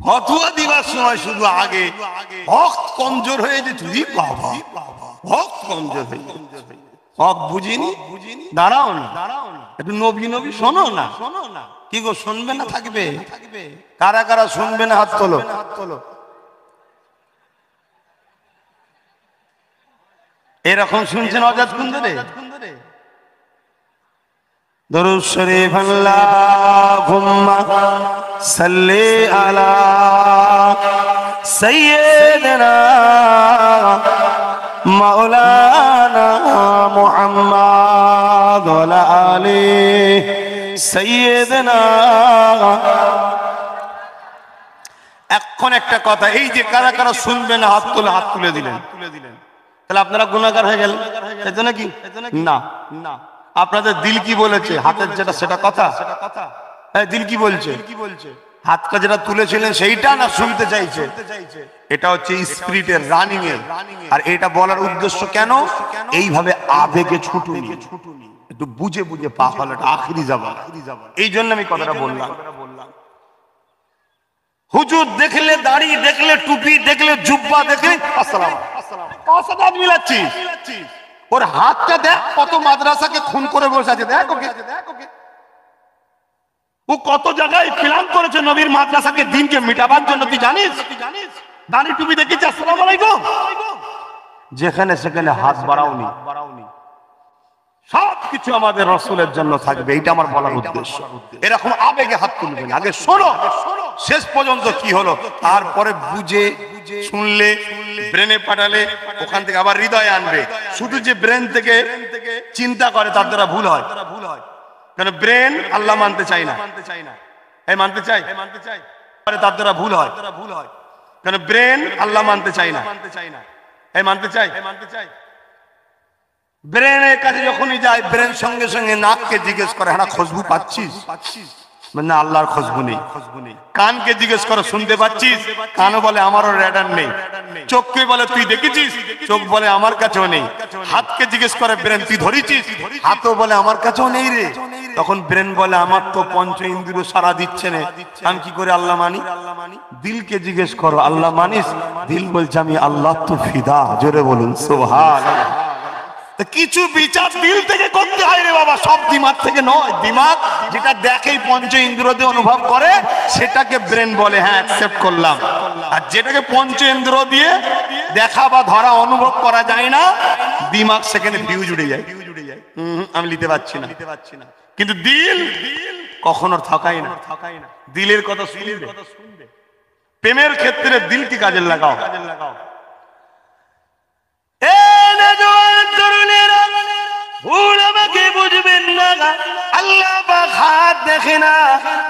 ফতোয়া দিবার সময় শুধু আগে হক কমজোর হয়ে যেত, বাবা হক কমজোর হয়ে যাচ্ছে, হক বুঝিনি, দাঁড়াও না একটু নবী নবী শোনো না। কি গো শুনবে না থাকবে? কারা কারা শুনবে না হাত তোলো। এরকম শুনছেন অজাত কুন্দরে? দরুদ শরীফ আল্লাহুম্মা সাল্লি আলা সাইয়্যিদিনা মাওলানা মুহাম্মদ ওয়া আলা আলি সাইয়্যিদিনা। এখন একটা কথা, এই যে কারা কারা শুনবে না হাত তুলে, হাত তুলে দিলেন, তাহলে আপনারা গুনাহগার হয়ে গেলেন, তাই নাকি? না, আপনাদের দিল কি বলেছে? হাতের যেটা সেটা কথা, দিল কি বলছে? হাতটা যেটা তুলেছিলেন সেইটা না শুনতে চাইছে? এটা হচ্ছে স্পিরিটের রানিং এর। আর এটা বলার উদ্দেশ্য কেন? এইভাবে আবেগে ছুটুনি, একটু বুঝে বুঝে পা ফেলাটা আখিরি যাবা, এই জন্য আমি কথাটা বললাম। হুজুর দেখলে, দাড়ি দেখলে, টুপি দেখলে, জুব্বা দেখলে আসসালাম আসসালাম মিলাচ্ছিস, ওর হাতটা দেখ কত মাদ্রাসাকে খুন করে বসে আছে, দেখ ওকে, ও কত জায়গায় প্ল্যান করেছে নবীর মাদ্রাসাকে দিনকে মিটাবার জন্য, তুই জানিস? দাড়ি টুপি দেখেছি আসসালামু আলাইকুম, যেখানে সেখানে হাত বাড়াওনি। সবকিছু আমাদের রাসূলের জন্য থাকবে, এইটা আমার বলার উদ্দেশ্য। এরকম আবেগে হাত তুলবেন, আগে শোনো শেষ পর্যন্ত কি হলো, তারপরে বুঝে শুনলে, ব্রেনে পাঠালে, ওখান থেকে আবার হৃদয়ে আনবে। শুধু যে ব্রেন থেকে চিন্তা করে তার দ্বারা ভুল হয়, কারণ ব্রেন আল্লাহ মানতে চায় না, এই মানতে চাই, তার দ্বারা ভুল হয়, কারণ ব্রেন আল্লাহ মানতে চায় না, এই মানতে চাই। ব্রেনের কাছে যখনই যায়, ব্রেন সঙ্গে সঙ্গে নাককে জিজ্ঞেস করে, হ্যাঁ খুশবু পাচ্ছিস? মানে আল্লাহর খুশবু নেই। কানকে জিজ্ঞেস করো, শুনতে পাচ্ছিস? কানও বলে আমারও রেডার নেই। চোখকে বলে তুই দেখেছিস? চোখ বলে আমার কাছেও নেই। হাতকে জিজ্ঞেস করে ব্রেন তুই ধরেছিস? হাতও বলে আমার কাছেও নেই রে। তখন ব্রেন বলে আমার তো পঞ্চ ইন্দ্রিয় সারা দিচ্ছে না, আমি কি করে আল্লাহ মানি? দিলকে জিজ্ঞেস করো আল্লাহ মানিস? দিল বলছে আমি আল্লাহ তো ফিদা। জোরে বলুন সুবহানাল্লাহ। কিছু বিচার দিল থেকে করতে হয় রে বাবা, সব দিমাগ থেকে নয়। দিমাগ যেটা দেখেই পঞ্চ ইন্দ্রিয় দিয়ে অনুভব করে সেটাকে ব্রেন বলে হ্যাঁ অ্যাকসেপ্ট করলাম, আর যেটাকে পঞ্চ ইন্দ্রিয় দিয়ে দেখা বা ধরা অনুভব করা যায় না, দিমাগ সেখানে ফিউজ উড়ে যায়, আমি নিতে পারছি না। কিন্তু দিল কখনো ঠকায় না, দিলের কথা শুনবে। প্রেমের ক্ষেত্রে দিলকে কাজে লাগাও। ভুল আমাকে বুঝবেন না, আল্লাহ পাক হাত দেখে না,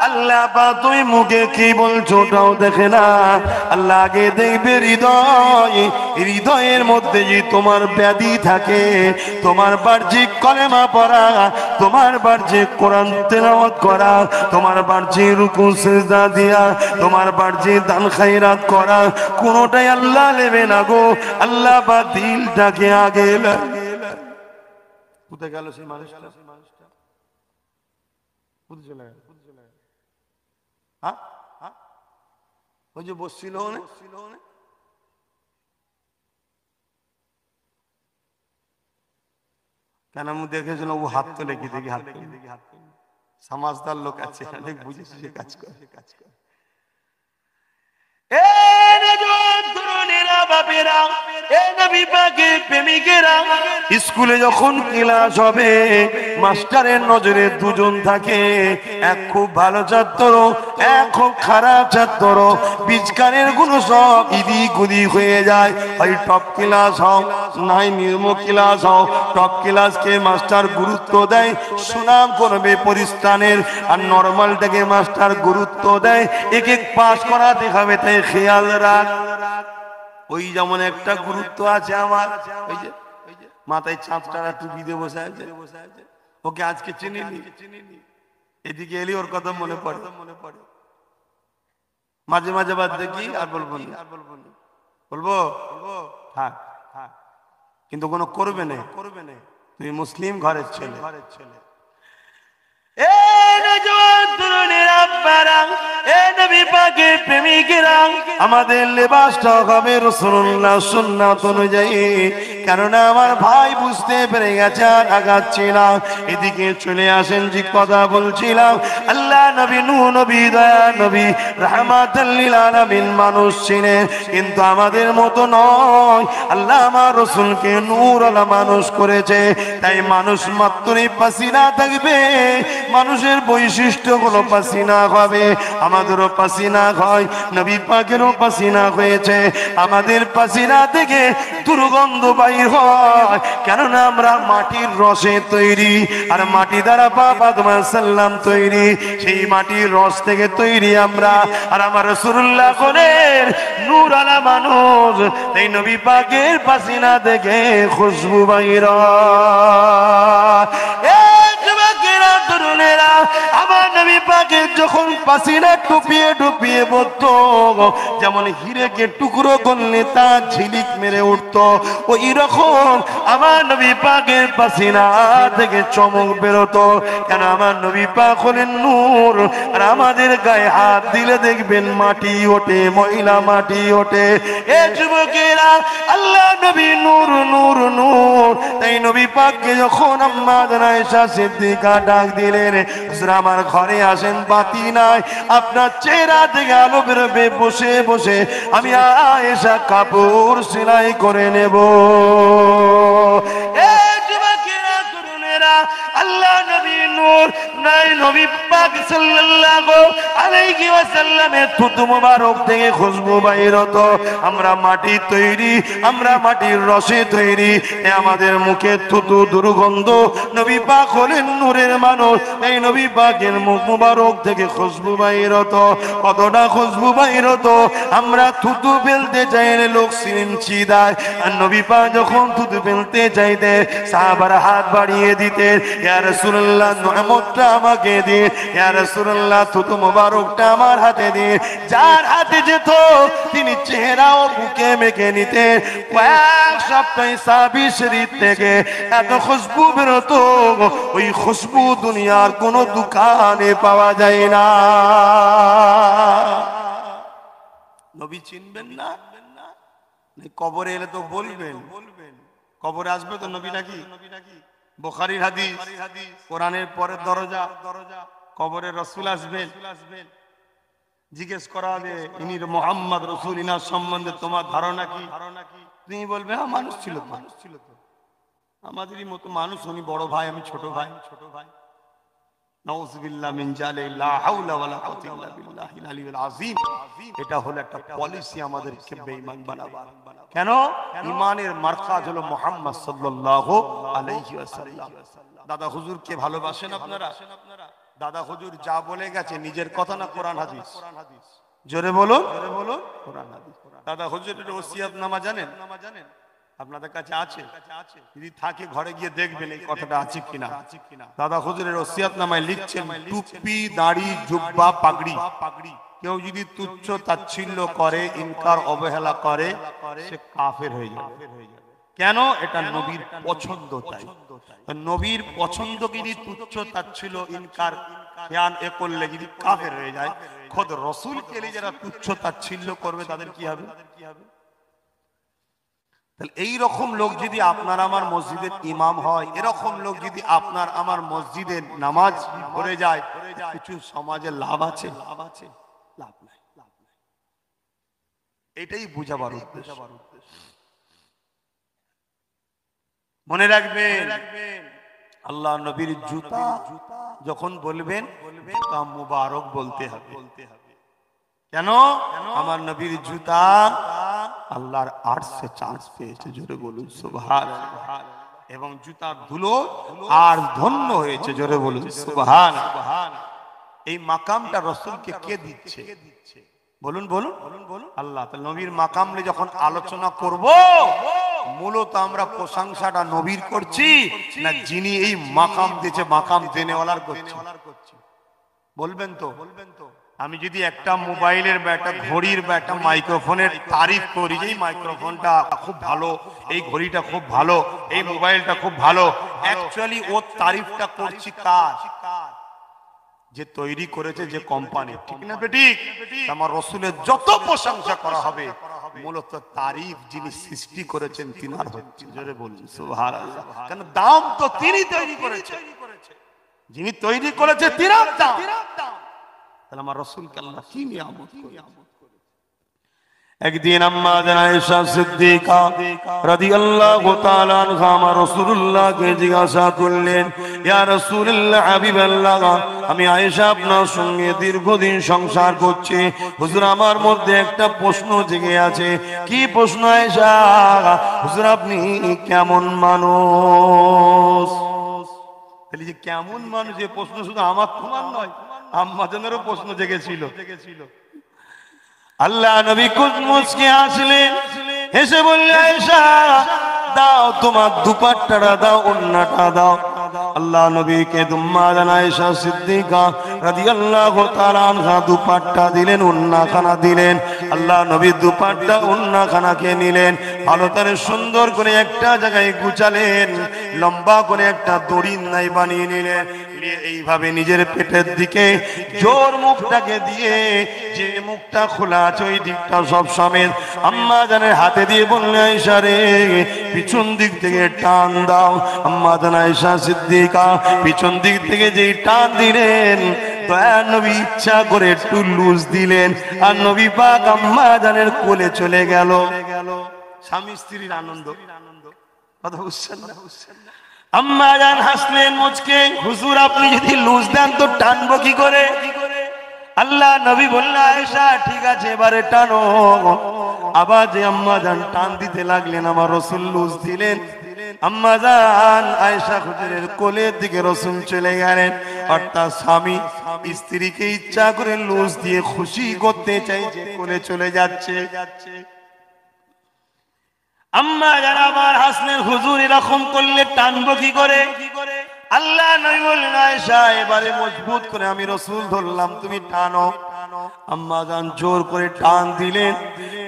আল্লাহ পাক তুই মুখে কি বলছো ওটাও দেখে না। আল্লাহ আগে দেখবে হৃদয়, হৃদয়ের মধ্যে যে তোমার ব্যাধি থাকে, তোমার বাহ্যিক কলেমা পড়া, তোমার বাহ্যিক কোরআন তেলাওয়াত করা, তোমার বাহ্যিক রুকু সিজদা দিয়া, তোমার বাহ্যিক দান খায়রাত করা, কোনোটাই আল্লাহ নেবে না গো। আল্লাহ পাক দিলটাকে আগে কোথায় গেল সেই মানুষটা? কোথায় চলে গেল? হ্যাঁ, ওই যে বসছিল কেন? আমি দেখেছিলাম ও হাত তোলে, কি দেখি হাত তোলে। সমাজদার লোক আছে, অনেক বুঝেছে সে কাজ করে। স্কুলে যখন ক্লাস হবে মাস্টারের নজরে দুজন থাকে, এক খুব ভালো ছাত্র, এক খুব খারাপ ছাত্র। বিচকারের গুলো সব ইদিক উদিক হয়ে যায়। হয় টপ ক্লাস হও নাই নির্ম ক্লাস হও, টপ ক্লাসকে মাস্টার গুরুত্ব দেয়, সুনাম করবে পরিস্থানের। আর নর্মালটাকে মাস্টার গুরুত্ব দেয়, এক এক পাস করাতে হবে, তাই খেয়াল রাখ। ওই যেমন একটা গুরুত্ব আছে আমার, ওই যে মাথায় চাঁদটারা টুপি দিয়ে বসে আছে, ওকে আজকে চিনিনি, এদিকে এলি ওর কথা মনে পড়ে। মাঝে মাঝে বাদ দেখি আর বলবো না, বলবো হ্যাঁ, কিন্তু কোনো করবে না। তুমি মুসলিম ঘরের ছেলে। আমাদের লেবাসটা হবে রাসূলুল্লাহ সুন্নাত অনুযায়ী, কেননা আমার ভাই বুঝতে পেরে গেছে আর আগাচ্ছি না। এদিকে চলে আসেন, যে কথা বলছিলাম, আল্লাহ নবী নূহ নবী দয়া নবী রাহমাতাল লিল আলামিন মানুষ ছিলেন, কিন্তু আমাদের মতো নয়। আল্লাহ আমার রাসূলকে নূর আলা মানুষ করেছে, তাই মানুষ মাত্রই পাসিনা থাকবে, মানুষের বৈশিষ্ট্য গুলো পাসিনা হবে। আমাদেরও পাসিনা হয়, নবী পাকেরও পাসিনা হয়েছে। আমাদের পাসিনা থেকে দুর্গন্ধ বাইর হয়, কেননা আমরা মাটির রসে তৈরি, আর মাটি দ্বারা বাবা আদম সাল্লাম তৈরি, সেই মাটির রস থেকে তৈরি আমরা। আর আমার রাসূলুল্লাহ করেন নূর আলা মানুষ, তাই নবী পাকের পাসিনা থেকে খুশবু বাইর হয়। আমার নবী পাকের যখন পাসিনা টুপিয়ে টুপিয়ে পড়তো, যেমন হিরেকে টুকরো করলে তা ঝিলিক মেরে উঠতো, ওই রকম আমার নবী পাকের পাসিনা থেকে চমক বেরোতো। কেন আমার নবী পাক হলেন নূর, আর আমাদের গায়ে হাত দিলে দেখবেন মাটি ওঠে, ময়লা মাটি ওঠে। এ যুবকেরা, আল্লাহ নবী নূর নূর নূর, তাই নবী পাককে যখন আম্মা আয়েশা সিদ্দিকা ডাক দিলেন, আমার ঘরে আসেন, বাতি নাই, আপনার চেহারা থেকে আলো বেরোবে, বসে বসে আমি আয়েশা কাপড় সেলাই করে নেব। আল্লাহ নবী নূর নাই, নবী পাক সাল্লাল্লাহু আলাইহি ওয়াসাল্লামের থুতু মোবারক থেকে খুশবু বাইর হতো। আমরা মাটি তৈরি, আমরা মাটির রসে তৈরি, আমাদের মুখে থুতু দুর্গন্ধ। নবী পাক হলেন নূরের মানুষ, এই নবী পাকের মুখ মোবারক থেকে খুশবু বাইর হতো। কতটা খুশবু বাইর হতো, আমরা থুতু ফেলতে চাইলে লোক সিরিঞ্চি দেয়, আর নবী পাক যখন থুতু ফেলতে চাইতে সাহাবারা হাত বাড়িয়ে দিতেন, ইয়া রাসূলুল্লাহ নিয়ামতটা আমাকে দিন, ইয়া রাসূলুল্লাহ থুতু মোবারকটা আমার হাতে দিন। যার হাতে যেত তিনি চেহারাও বুকে মেখে নিতেন। কয়েক সপ্তাহ সাহাবী শরীফ থেকে এত খুশবু বেরোতো, ওই খুশবু দুনিয়ার কোনো দোকানে পাওয়া যায় না। নবী চিনবেন না? কবরে এলে তো বলবেন, কবরে আসবে তো নবী নাকি? বুখারীর হাদিস, কোরআনের পরের দরজা, কবরে রাসূল আসবেন, জিজ্ঞেস করা হবে ইনি মুহাম্মদ রাসূল, ইনার সম্বন্ধে তোমার ধারণা কি? তুমি বলবে হ্যাঁ মানুষ ছিল তো, আমাদেরই মতো মানুষ, উনি বড় ভাই, আমি ছোট ভাই। নাউযুবিল্লাহ মিন জালিক, লা হাওলা ওয়ালা কুওয়াতা ইল্লা বিল্লাহিল আলিয়্যিল আযীম। এটা হলো একটা পলিসি আমাদেরকে বেঈমান বানাবার। কেন? ঈমানের মারকাজ হলো মুহাম্মদ সাল্লাল্লাহু আলাইহি ওয়াসাল্লাম। দাদা হুজুরকে ভালোবাসেন আপনারা? দাদা হুজুর যা বলে গেছে নিজের কথা না কোরআন হাদিস? জোরে বলো, কোরআন হাদিস। দাদা হুজুরের ওসিয়তনামা জানেন? আপনাদের কাছে আছে? যদি থাকে ঘরে গিয়ে দেখবেন এই কথাটা আছে কিনা। দাদা হুজুরের ওসিয়তনামায় লিখছেন, টুপি, দাড়ি, জুব্বা, পাগড়ি, কেউ যদি তুচ্ছ তাচ্ছিল্য করে, ইনকার অবহেলা করে, সে কাফের হয়ে যাবে। কেন? এটা নবীর পছন্দ। তাই নবীর পছন্দকে যদি তুচ্ছ তাচ্ছিল্য, ইনকার, জ্ঞান এ করলে যদি কাফের হয়ে যায়, খোদ রাসূলকে যারা তুচ্ছ তাচ্ছিল্য করবে তাদের কি হবে? তাহলে এই রকম লোক যদি আপনার আমার মসজিদের ইমাম হয়, এরকম লোক যদি আপনার আমার মসজিদের নামাজ পড়ে যায়, কিছু সমাজে লাভ আছে? লাভ নাই। এটাই বুঝাবার উদ্দেশ্য। মনে রাখবেন, আল্লাহ নবীর জুতা যখন বলবেন জুতা মুবারক বলতে হবে। কেন? আমার নবীর জুতা আল্লাহর আরশে চান্স পেয়েছে, জোরে বলুন সুবহানাল্লাহ। এবং জুতার ধুলো আর ধন্য হয়েছে, জোরে বলুন সুবহানাল্লাহ। এই মাকামটা রাসূলকে কে দিচ্ছে? বলুন বলুন বলুন আল্লাহ। তাহলে নবীর মাকাম নিয়ে যখন আলোচনা করব, মূলত আমরা প্রশংসাটা নবীর করছি না যিনি এই মাকাম দিয়েছে মাকাম দেনেওয়ালার করছি? বলবেন তো? আমি যদি একটা মোবাইলের বা একটা ঘড়ির বা একটা মাইক্রোফোনের তারিফ করি, যে এই মাইক্রোফোনটা খুব ভালো, এই ঘড়িটা খুব ভালো, এই মোবাইলটা খুব ভালো, অ্যাকচুয়ালি ওর তারিফটা করছি কার? যে তৈরি করেছে, যে কোম্পানি, ঠিক না বেঠিক? আমার রাসূলের যত প্রশংসা করা হবে, মূলত তারিফ যিনি সৃষ্টি করেছেন তিনার হচ্ছে, জোরে বলুন সুবহানাল্লাহ। কারণ দাম তো তিনি তৈরি করেছেন, যিনি তৈরি করেছে তিনার দাম। তাহলে আমার রাসূলকে আল্লাহ কি নিয়ামত করেছে। একদিন আম্মা আয়েশা সিদ্দিকা রাদিয়াল্লাহু তাআলা আনহা আমার রাসূলুল্লাহকে জিজ্ঞাসা করলেন, ইয়া রাসূলুল্লাহ, হাবিবাল্লাহ, আমি আয়েশা আপনার সঙ্গে দীর্ঘদিন সংসার করছি, হুজুর আমার মধ্যে একটা প্রশ্ন জেগে আছে। কি প্রশ্ন আয়েশা? হুজুর আপনি কেমন মানুষ? তাহলে যে কেমন মানুষ, এই প্রশ্ন শুধু আমার তোমার নয়, আম্মা জানেরও প্রশ্ন জেগেছিল। আল্লাহ নবী মুচকে হাসলেন, হেসে বললেন, আয়েশা দাও তোমার দুপাট্টাটা দাও, ওন্নাটা দাও। আল্লাহ নবীকে আম্মা আয়েশা সিদ্দিকা রাদিয়াল্লাহু তাআলা আনহা দুপাট্টা দিলেন, ওন্নাখানা দিলেন। আল্লাহ নবী দুপাট্টা ওন্নাখানাকে নিলেন, ভালো করে সুন্দর করে একটা জায়গায় গুছালেন, লম্বা করে একটা দড়ি নাই বানিয়ে নিলেন। এইভাবে নিজের পেটের দিকে জোর মুখটাকে দিয়ে, যে মুখটা খোলা আছে ওই দিকটা সব সমেত আম্মা জানের হাতে দিয়ে বললেন, আয়েশা রে পিছন দিক থেকে টান দাও। আম্মা জান আয়েশা সিদ্দিকা পিছন দিক থেকে যেই টান দিলেন, দয়ার নবী ইচ্ছা করে একটু লুজ দিলেন, আর নবী পাক আম্মা জানের কোলে চলে গেল। স্বামী স্ত্রীর আনন্দ, কথা বুঝছেন না? আম্মা জান হাসলেন মুচকে, হুজুর আপনি যদি লুজ দেন তো টানবো কি করে? আল্লাহ নবী বললেন, আয়েশা ঠিক আছে এবারে টানো। আবার যে আম্মা জান টান দিতে লাগলেন, আমার রাসূল লুজ দিলেন। আম্মা জান আয়েশা হুজুরের কোলের দিকে রাসূল চলে গেলেন। অর্থাৎ স্বামী স্ত্রীকে ইচ্ছা করে লুজ দিয়ে খুশি করতে চাইছে, কোলে চলে যাচ্ছে। আম্মা জান আবার হাসলেন, হুজুর এরকম করলে টানবো কি করে? আল্লাহ নবী বললেন, আয়েশা এবারে মজবুত করে আমি রাসূল ধরলাম, তুমি টানো। আম্মা জান জোর করে টান দিলেন।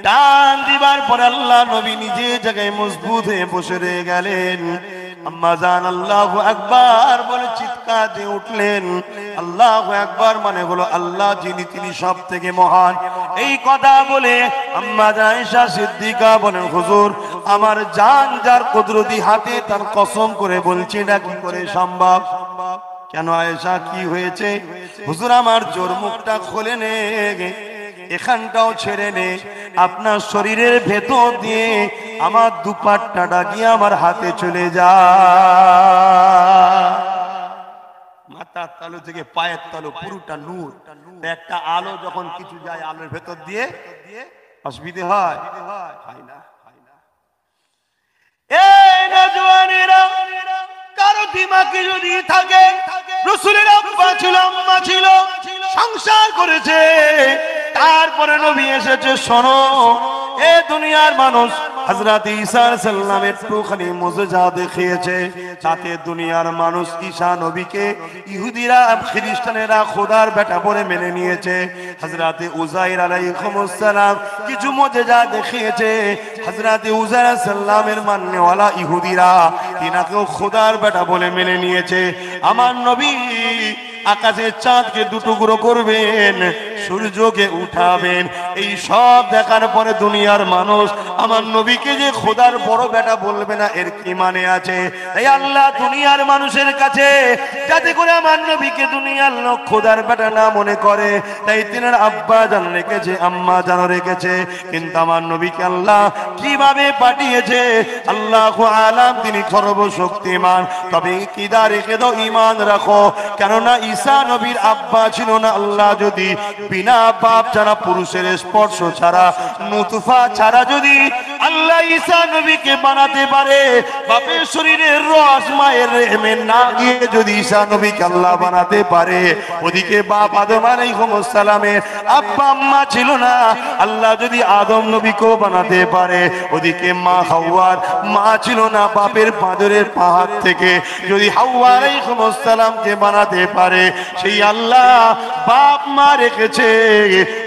টান দিবার পর আল্লাহ নবী নিজে জায়গায় মজবুত হয়ে বসে রয়ে গেলেন। আম্মা জান আল্লাহু আকবার বলে চিৎকার দিয়ে উঠলেন। আল্লাহু আকবার মানে হলো আল্লাহ যিনি তিনি সব থেকে মহান। এই কথা বলে আম্মা জান আয়েশা সিদ্দিকা বলেন, হুজুর আমার জান যার কুদরতি হাতে, তার কসম করে বলছি না কি করে সম্ভব। কেন আয়েশা কি হয়েছে? হুজুর আমার জোর মুখটা খুলে নে, এখানটাও ছেড়ে নে, আপনার শরীরের ভেতর দিয়ে আমার দুপাট্টাটা গিয়ে আমার হাতে চলে যা। মাথার তালু থেকে পায়ের তালু পুরোটা নূর, একটা আলো যখন কিছু যায় আলোর ভেতর দিয়ে অসুবিধে হয় না। এই নওজওয়ানেরা, কারো দিমাগে যদি থাকে রাসূলের আব্বা ছিল, আম্মা ছিল, সংসার করেছে, তারপরে নবী এসেছে, শোনো এ দুনিয়ার মানুষ হযরত ঈসা আলাইহিস সালাম একটুখানি মুজিজা দেখিয়েছে, তাতে দুনিয়ার মানুষ ঈসা নবীকে ইহুদিরা খ্রিস্টানেরা খোদার বেটা বলে মেনে নিয়েছে। হযরত উযাইর আলাইহিস সালাম কিছু মুজিজা দেখিয়েছে, হযরত উযাইর আলাইহিস সালামের মাননেওয়ালা ইহুদিরা তিনাকেও খোদার বেটা বলে মেনে নিয়েছে। আমার নবী আকাশের চাঁদকে দুটুকরো করবেন, সূর্যকে উঠাবেন। এই সব দেখার পরে দুনিয়ার মানুষ আমার নবীকে যে খোদার বড় বেটা বলবে না, এর কি মানে আছে? তাই আল্লাহ দুনিয়ার মানুষের কাছে যাতে করে আমার নবীকে দুনিয়ার লোক খোদার বেটা না মনে করে, তাই তিনার আব্বা জান রেখেছে, আম্মা জান রেখেছে। কিন্তু আমার নবীকে আল্লাহ কিভাবে পাঠিয়েছে আল্লাহু আলাম, তিনি সর্বশক্তিমান। তবে কিদা রেখে দাও, ঈমান রাখো, কেননা ঈসা নবীর আব্বা ছিল না। আল্লাহ যদি বিনা পাপ ছাড়া, পুরুষের স্পর্শ ছাড়া, নুতফা ছাড়া যদি আল্লাহ ঈসা নবীকে বানাতে পারে, বাপের শরীরের রস মায়ের রেহেমে না গিয়ে যদি ঈসা নবীকে আল্লাহ বানাতে পারে, ওদিকে বাপ আদম আলাইহিস সালামের আব্বা আম্মা ছিল না, আল্লাহ যদি আদম নবীকেও বানাতে পারে, ওদিকে মা হাওয়ার মা ছিল না, বাপের পাঁজরের পাহাড় থেকে যদি হাওয়া আলাইহিস সালামকে বানাতে পারে, সেই আল্লাহ বাপ মা রেখেছে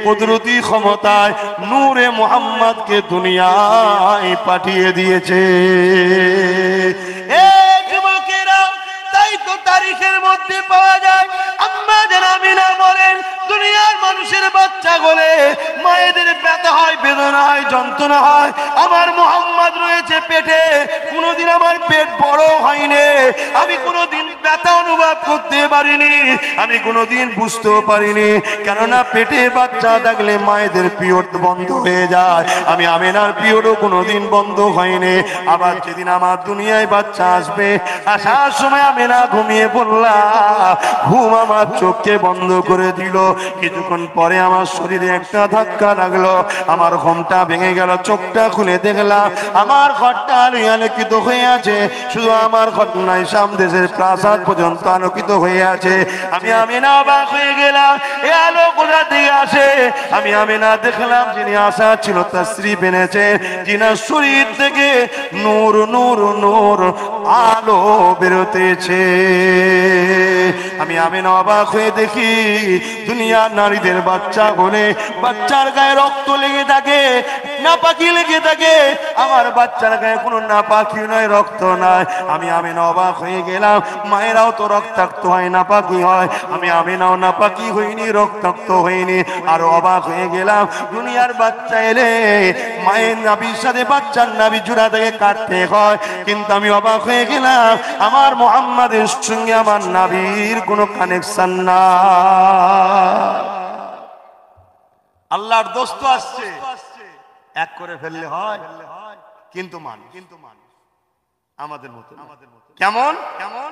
কুদরতি ক্ষমতায় নূরে মুহাম্মদকে দুনিয়ায় পাঠিয়ে দিয়েছে। তাই তো তারিখের মধ্যে পাওয়া যায় আম্মা জান আমিনা বলেন, দুনিয়ার মানুষের বাচ্চা বলে মায়েদের ব্যথা হয়, বেদনা হয়, যন্ত্রণা হয়, আমার মুহাম্মদ রয়েছে পেটে, কোনোদিন আমার পেট বড় হয়নি, আমি কোনোদিন ব্যথা অনুভব করতে পারিনি, আমি কোনোদিন বুঝতেও পারিনি, কেননা পেটে বাচ্চা থাকলে মায়েদের পিরিয়ড বন্ধ হয়ে যায়, আমি আমিনার পিরিয়ডও কোনোদিন বন্ধ হয়নি। আবার যেদিন আমার দুনিয়ায় বাচ্চা আসবে, আসার সময় আমিনা ঘুমিয়ে পড়লাম, ঘুম আমার চোখকে বন্ধ করে দিল, কিছুক্ষণ পরে আমার শরীরে একটা ধাক্কা লাগলো, আমার ঘুমটা ভেঙে গেল, চোখটা খুলে দেখলাম আমার ঘরটা আলোকিত হয়ে আছে, শুধু আমার ঘর নয়, সামদেশের প্রাসাদ পর্যন্ত আলোকিত হয়ে আছে। আমি আমিনা অবাক হয়ে গেলাম, এ আলো কোথা থেকে আসে? আমি আমিনা দেখলাম যিনি আশা ছিল তাশরীফ এনেছে, যিনার শরীর থেকে নূর নূর নূর আলো বেরোতেছে। আমি আমিনা অবাক হয়ে দেখি দুনিয়ার নারীদের বাচ্চা হলে বাচ্চার গায়ে রক্ত লেগে থাকে, নাপাকি লেগে থাকে, আমার বাচ্চার গায়ে কোনো নাপাকি নয়, রক্ত নয়। আমি আমিনা অবাক হয়ে গেলাম, মায়েরাও তো রক্তাক্ত হয়, নাপাকি হয়, আমি আমিনাও নাপাকি হইনি, রক্তাক্ত হইনি। আরো অবাক হয়ে গেলাম, দুনিয়ার বাচ্চা এলে মায়ের নাভির সাথে বাচ্চার নাভি জোড়া থেকে কাটতে হয়, কিন্তু আমি অবাক হয়ে গেলাম আমার মুহাম্মাদের সঙ্গে আমার নাভির কোনো কানেকশন না। আল্লাহর দোস্ত আসছে, এক করে ফেললে হয়, কিন্তু মানুষ আমাদের মতো কেমন কেমন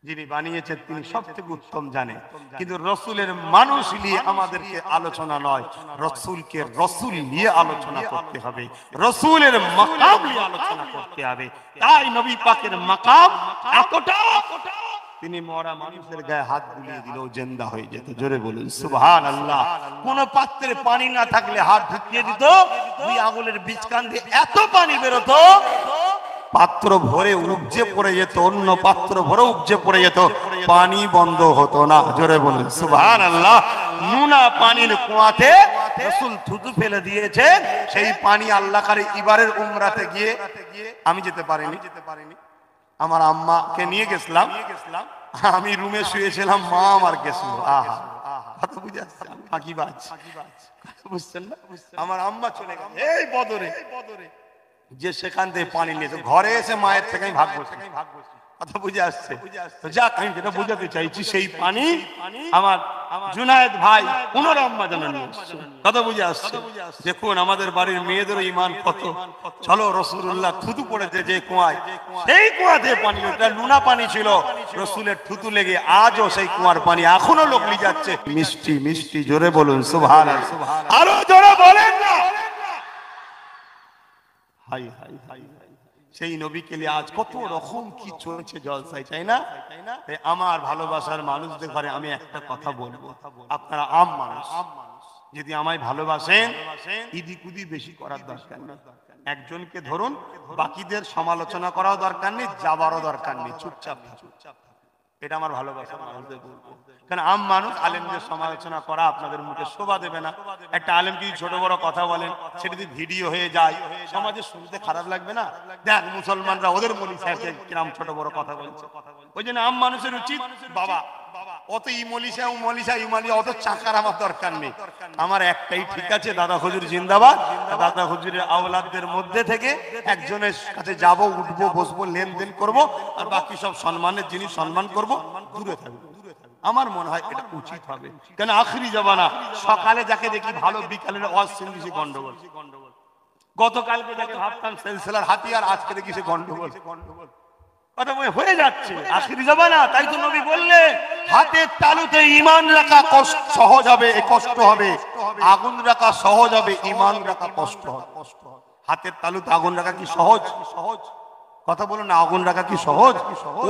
যিনি বানিয়েছেন তিনি সবথেকে উত্তম জানে, কিন্তু রসুলের মানুষ নিয়ে আমাদেরকে আলোচনা নয়, রসুলকে রসুল নিয়ে আলোচনা করতে হবে, রসুলের মাকাম নিয়ে আলোচনা করতে হবে। তাই নবী পাকের মাকাম এতটা, তিনি মরা মানুষের গায়ে হাত বুলিয়ে দিলেও জিন্দা হয়ে যেত। জোরে বলুন সুবহানাল্লাহ। কোন পাত্রে পানি না থাকলে হাত ঢুকিয়ে দিত, দুই আঙুলের বীজকান দিয়ে এত পানি বেরোতো, পাত্র ভরে উপজে পড়ে যেত, অন্য পাত্র ভরে উপজে পড়ে যেত, পানি বন্ধ হতো না। জোরে বলুন সুবহানাল্লাহ। নুনা পানির কুয়াতে রাসূল থুতু ফেলে দিয়েছে, সেই পানি আল্লাহ কারে এবারের উমরাতে গিয়ে, আমি যেতে পারিনি, আমার আম্মাকে নিয়ে গেছিলাম, আমি রুমে শুয়েছিলাম, মা আমার গেছিল, আহা কত বুঝে আসছে, ফাঁকিবাজ, বুঝছেন না? আমার আম্মা চলে গেল এই বদরে, যে সেখান থেকে পানি নিয়েছে, ঘরে এসে মায়ের থেকে আমি ভাগ বসছি, কথা বুঝে আসছে। যাক, আমি যেটা বুঝাতে চাইছি, সেই পানি আমার জুনায়েদ ভাই ওনার আম্মা জানা নিয়ে এসছে, কথা বুঝে আসছে। দেখুন আমাদের বাড়ির মেয়েদেরও ঈমান কত। চলো, রাসূলুল্লাহ থুতু পড়েছে যে কুয়ায়, সেই কুয়াতে পানি, ওটা নুনা পানি ছিল, রাসূলের থুতু লেগে আজও সেই কুয়ার পানি এখনো লোক নিয়ে যাচ্ছে, মিষ্টি মিষ্টি। জোরে বলুন সুবহানাল্লাহ, আরো জোরে বলেন না। হাই হাই হাই, সেই নবীকে নিয়ে আজ কত রকম কি চলছে জলসায়, চাই না? আমার ভালোবাসার মানুষদের ঘরে আমি একটা কথা বলবো, আপনারা আম মানুষ, যদি আমায় ভালোবাসেন, ইদি কুদি বেশি করার দরকার নেই, একজনকে ধরুন, বাকিদের সমালোচনা করাও দরকার নেই, যাবারও দরকার নেই, চুপচাপ চুপচাপ। এটা আমার ভালোবাসার মানুষদের বলবো, কারণ আম মানুষ, আলেমদের সমালোচনা করা আপনাদের মুখে শোভা দেবে না। একটা আলেম যদি ছোট বড় কথা বলেন, সেটা যদি ভিডিও হয়ে যায়, সমাজে শুনতে খারাপ লাগবে না? দেখ মুসলমানরা ওদের মনি সাহেবকে কিরম ছোট বড় কথা বলছে। ওই জন্য আম মানুষের উচিত, বাবা অত ইমলিশা উমলিশা ইমালি অত চাকার আমার দরকার নেই। আমার একটাই ঠিক আছে, দাদা হুজুর জিন্দাবাদ। দাদা হুজুরের আওলাদদের মধ্যে থেকে একজনের কাছে যাব, উঠবো, বসবো, লেনদেন করব, আর বাকি সব সম্মানের জিনিস সম্মান করব, দূরে থাকবো। আমার মনে হয় এটা উচিত হবে। কেন আখরি জামানা, সকালে যাকে দেখি ভালো, বিকালের ওয়াজ শুনছি গন্ডগোল। গতকালকে যাকে ভাবতাম সেলসেলার হাতিয়ার, আজকে দেখি সে গন্ডগোল। কথা হয়ে যাচ্ছে আখরি জামানা। তাই তো নবী বললেন হাতের তালুতে ঈমান রাখা কষ্ট সহজ হবে, কষ্ট হবে। আগুন রাখা সহজ হবে, ঈমান রাখা কষ্ট হবে। হাতের তালুতে আগুন রাখা কি সহজ? কথা বলুন না, আগুন রাখা কি সহজ?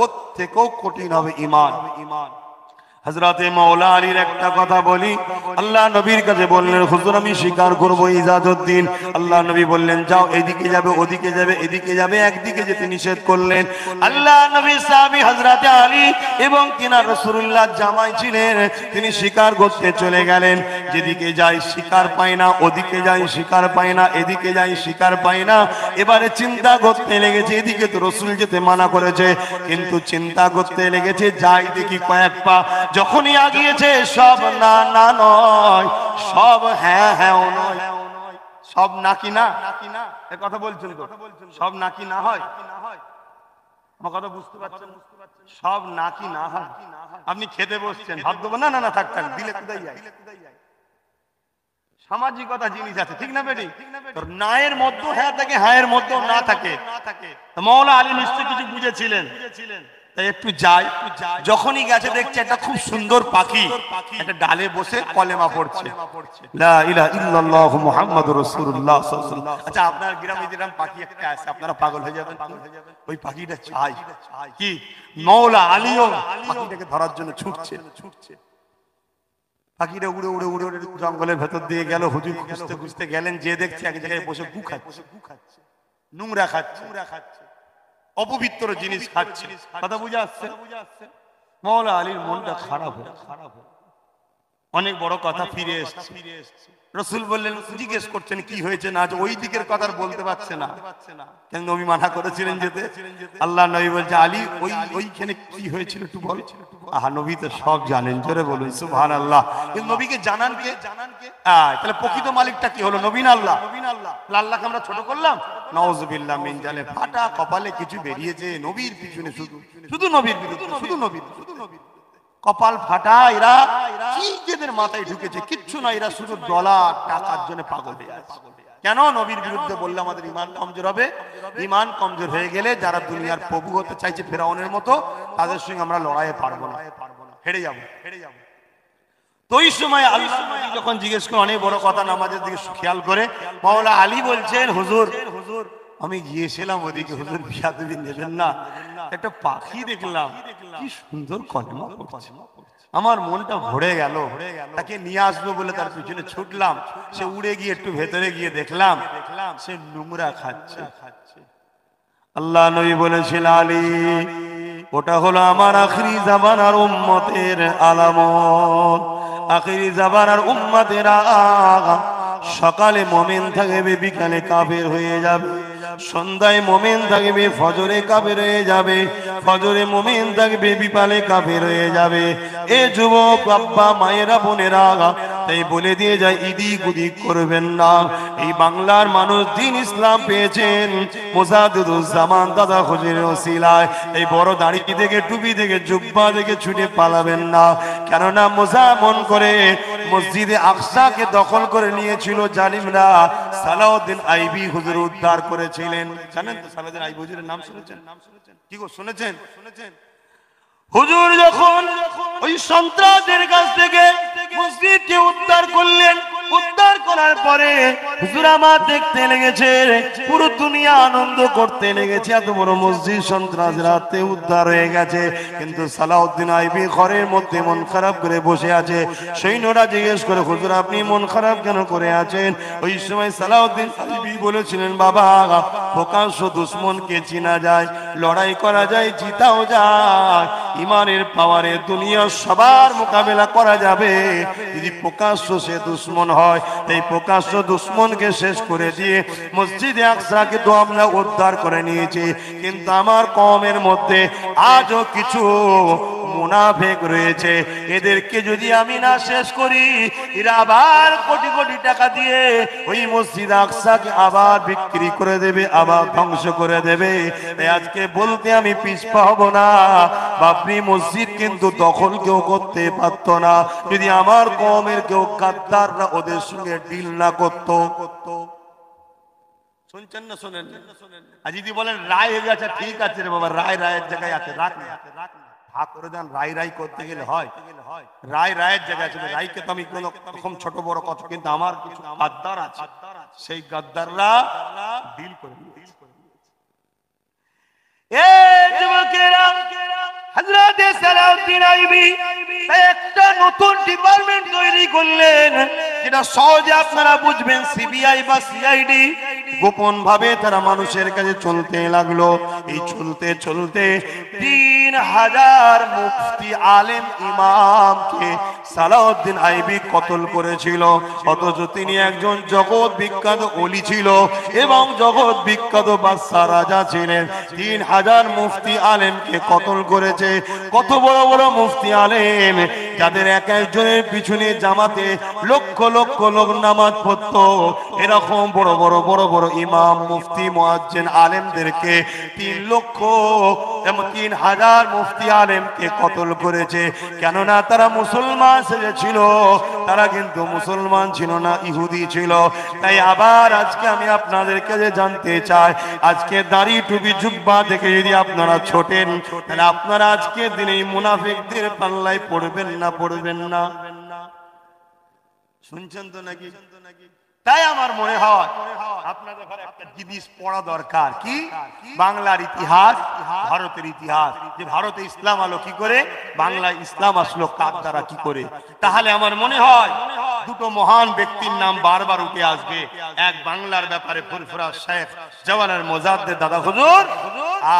ওর থেকেও কঠিন হবে ঈমান। হযরতে মাওলা আলীর একটা কথা বলি, আল্লাহ নবীর কাছে বললেন হুজুর আমি স্বীকার করব ইজাজত দিন। আল্লাহ নবী বললেন যাও, এদিকে যাবে, ওদিকে যাবে, এদিকে যাবে, একদিকে যেতে নিষেধ করলেন। আল্লাহ নবী সাহাবী হযরতে আলী এবং তিনার রাসূলুল্লাহ জামাই ছিলেন, তিনি শিকার করতে চলে গেলেন। যেদিকে যাই শিকার পায় না, ওদিকে যাই শিকার পায় না, এদিকে যাই শিকার পায় না। এবারে চিন্তা করতে লেগেছে, এদিকে তো রাসূল যেতে মানা করেছে, কিন্তু চিন্তা করতে লেগেছে যাই দেখি কয়েক পা। যখনই আগিয়েছে সব না না নয়, সব হ্যাঁ হ্যাঁ নয়, সব নাকি না। এ কথা বলছেন তো, সব নাকি না হয়। আমার কথা বুঝতে পারছেন? সব নাকি না হয়। আপনি খেতে বসছেন, ভাব দেবো না, না না থাক থাক, দিলে কোথায় যায়। সামাজিকতা জিনিস আছে, ঠিক না বেটি? তোর নায়ের মধ্যে হ্যাঁ থাকে, হ্যাঁ এর মধ্যে না থাকে। মাওলা আলী নিশ্চয় কিছু বুঝেছিলেন, একটু যাই। যখনই গেছে দেখছে একটা খুব সুন্দর পাখি একটা ডালে বসে কলেমা পড়ছে, লা ইলাহা ইল্লাল্লাহু মুহাম্মাদুর রাসূলুল্লাহ সাল্লাল্লাহু আলাইহি ওয়াসাল্লাম। আচ্ছা আপনার গ্রামে যেরকম পাখি একটা আছে, আপনারা পাগল হয়ে যাবেন। ওই পাখিটা চাই কি, মাওলা আলীও পাখিটাকে ধরার জন্য ছুটছে। পাখিটা উড়ে উড়ে উড়ে উড়ে জঙ্গলের ভেতর দিয়ে গেল। হুজুর খুঁজতে খুঁজতে গেলেন, যে দেখছে এক জায়গায় বসে গু খাচ্ছে, নোংরা খাচ্ছে, অপবিত্র জিনিস খাচ্ছে। কথা বুঝে আসছে? মাওলা আলীর মনটা খারাপ হয়ে অনেক বড় কথা ফিরে এসেছে। রাসূল বললেন, জিজ্ঞেস করছেন কি হয়েছে না, ওই দিকের কথা বলতে পারছে না, কেন নবী মানা করেছিলেন যেতে। আল্লাহ নবী বলছে আলী ওইখানে কি হয়েছিল একটু বল। আহা নবী তো সব জানেন, জোরে বলুন সুবহানাল্লাহ। কিন্তু নবীকে জানান কে? তাহলে প্রকৃত মালিকটা কি হলো, নবী না আল্লাহ? আল্লাহকে আমরা ছোট করলাম, নাউযুবিল্লাহ মিন জালে। ফাটা কপালে কিছু বেরিয়েছে, নবীর পিছনে শুধু নবীর বিরুদ্ধে, শুধু নবীর কপাল ফাটা। এরা কি এদের মাথায় ঢুকেছে, কিচ্ছু না, এরা শুধু ডলার টাকার জন্য পাগল হয়ে আছে। কেন? নবীর বিরুদ্ধে বললে আমাদের ঈমান কমজোর হবে। ঈমান কমজোর হয়ে গেলে যারা দুনিয়ার প্রভু হতে চাইছে ফেরাউনের মতো, তাদের সঙ্গে আমরা লড়াইয়ে পারবো না, হেরে যাবো। তো ওই সময় আল্লাহ যখন জিজ্ঞেস করে অনেক বড় কথা, নামাজের দিকে খেয়াল করে মাওলা আলী বলছেন হুজুর আমি গিয়েছিলাম ওদিকে, হুজুর বিয়াদবি নেবেন না, একটা পাখি দেখলাম কি সুন্দর কলেমা পড়ছে, আমার মনটা ভরে গেল। তাকে নিয়ে আসবো বলে তার পিছনে ছুটলাম। সে উড়ে গিয়ে একটু ভেতরে গিয়ে দেখলাম সে নোংরা খাচ্ছে। আল্লাহ নবী বলেছিল আলী ওটা হলো আমার আখরি জামানার উম্মতের আলামত। আখরি জামানার উম্মতেরা সকালে মুমিন থাকবে, বিকালে কাফের হয়ে যাবে। সন্ধ্যায় মুমিন থাকবে, ফজরে কাফের হয়ে যাবে। ফজরে মুমিন থাকবে, বিকালে কাফের হয়ে যাবে। এ যুবক আব্বা মায়েরা বোনেরা, তাই বলে দিয়ে যায় ইদিক উদিক করবেন না। এই বাংলার মানুষ দিন ইসলাম পেয়েছেন মুজাদ্দিদুজ্জামান দাদা হুজুরের ওসিলায়। এই বড় দাড়ি থেকে, টুপি থেকে, জুব্বা থেকে ছুটে পালাবেন না। কেননা মোজামন করে মসজিদে আকসাকে দখল করে নিয়েছিল জালিমরা। সালাউদ্দিন আইবি হুজুর উদ্ধার করেছিলেন। জানেন তো সালাউদ্দিন আইবি হুজুরের নাম শুনেছেন? কি গো শুনেছেন? হুজুর যখন ওই সন্ত্রাসীদের কাছ থেকে মসজিদকে উদ্ধার করলেন, উদ্ধার করার পরে হুজুর আমার দেখতে লেগেছে, পুরো দুনিয়া আনন্দ করতে লেগেছে, এত বড় মসজিদ সন্ত্রাসীর হাতে উদ্ধার হয়ে গেছে। কিন্তু সালাউদ্দিন আইবি ঘরের মধ্যে মন খারাপ করে বসে আছে। সৈন্যরা জিজ্ঞেস করে হুজুর আপনি মন খারাপ কেন করে আছেন? ওই সময় সালাউদ্দিন আইবি বলেছিলেন বাবা প্রকাশ্য দুশ্মনকে চিনা যায়, লড়াই করা যায়, জিতাও যায়। ইমানের পাওয়ারে দুনিয়া সবার মোকাবেলা করা যাবে যদি প্রকাশ্য সে দুশ্মন হয়। এই প্রকাশ্য দুশ্মনকে শেষ করে দিয়ে মসজিদে আকসাকে তো আমরা উদ্ধার করে নিয়েছি। কিন্তু আমার কওমের মধ্যে আজও কিছু মুনাফিক রয়েছে, এদেরকে যদি আমি না শেষ করি, এরা আবার কোটি কোটি টাকা দিয়ে ওই মসজিদ আকসাকে আবার বিক্রি করে দেবে, আবার ধ্বংস করে দেবে। তাই আজকে বলতে আমি পিছপা হব না। বাবরি মসজিদ কিন্তু দখল কেউ করতে পারত না যদি আমার কওমের কেউ গাদ্দাররা ওদের সঙ্গে ডিল না করতো। শুনছেন না? শোনেন। আর যদি বলেন রায় হয়ে গেছে, ঠিক আছে রে বাবা, রায় রায়ের জায়গায় আছে, রাখ না, ভাগ করে দেন। রায় রায় করতে গেলে হয়, রায় রায়ের জায়গায় আছে। রায়কে তো আমি কোনো রকম ছোট বড় কথা, কিন্তু আমার কিছু গাদ্দার আছে, সেই গাদ্দাররা ডিল করে হযরত সালাউদ্দিন আইয়ুবী একটা নতুন ডিপার্টমেন্ট তৈরি করলেন, যেটা সহজে আপনারা বুঝবেন, সিবিআই বা সিআইডি। গোপন ভাবে তারা মানুষের কাছে চলতে লাগলো। এই চলতে চলতে 3000 মুফতি আলেম ইমামকে সালাউদ্দিন আইয়ুবী কতল করেছিল। অথচ তিনি একজন জগৎ বিখ্যাত ওলি ছিল এবং জগৎ বিখ্যাত বাদশা রাজা ছিলেন। 3000 মুফতি আলেমকে কতল করেছে। কত বড় বড় মুফতি আলেম, যাদের এক একজনের পিছনে জামাতে লক্ষ লক্ষ লোক নামাজ পড়তো। এরকম বড় বড় বড় বড় ইমাম, মুফতি, মুয়াজ্জিন আলেমদেরকে 3000 মুফতি আলেমকে কতল করেছে। কেননা তারা মুসলমান সেজেছিল, তারা কিন্তু মুসলমান ছিল না, ইহুদি ছিল। তাই আবার আজকে আমি আপনাদের কাছে জানতে চাই, আজকে দাড়ি টুপি জুব্বা থেকে যদি আপনারা ছোটেন, তাহলে আপনারা আজকে দিনে মুনাফিকদের পাল্লায় পড়বেন না, পড়বেন না? শুনছেন তো নাকি? তাই আমার মনে হয় আপনাদের ঘরে একটা জিনিস পড়া দরকার। কি? বাংলার ইতিহাস, ভারতের ইতিহাস। যে ভারতে ইসলাম আলো কি করে, বাংলায় ইসলাম আসলো কার দ্বারা, কি করে। তাহলে আমার মনে হয় দুটো মহান ব্যক্তির নাম বারবার উঠে আসবে। এক বাংলার ব্যাপারে ফুরফুরা শেখ জওয়ানের মোজাদ্দেদ দাদা হুজুর,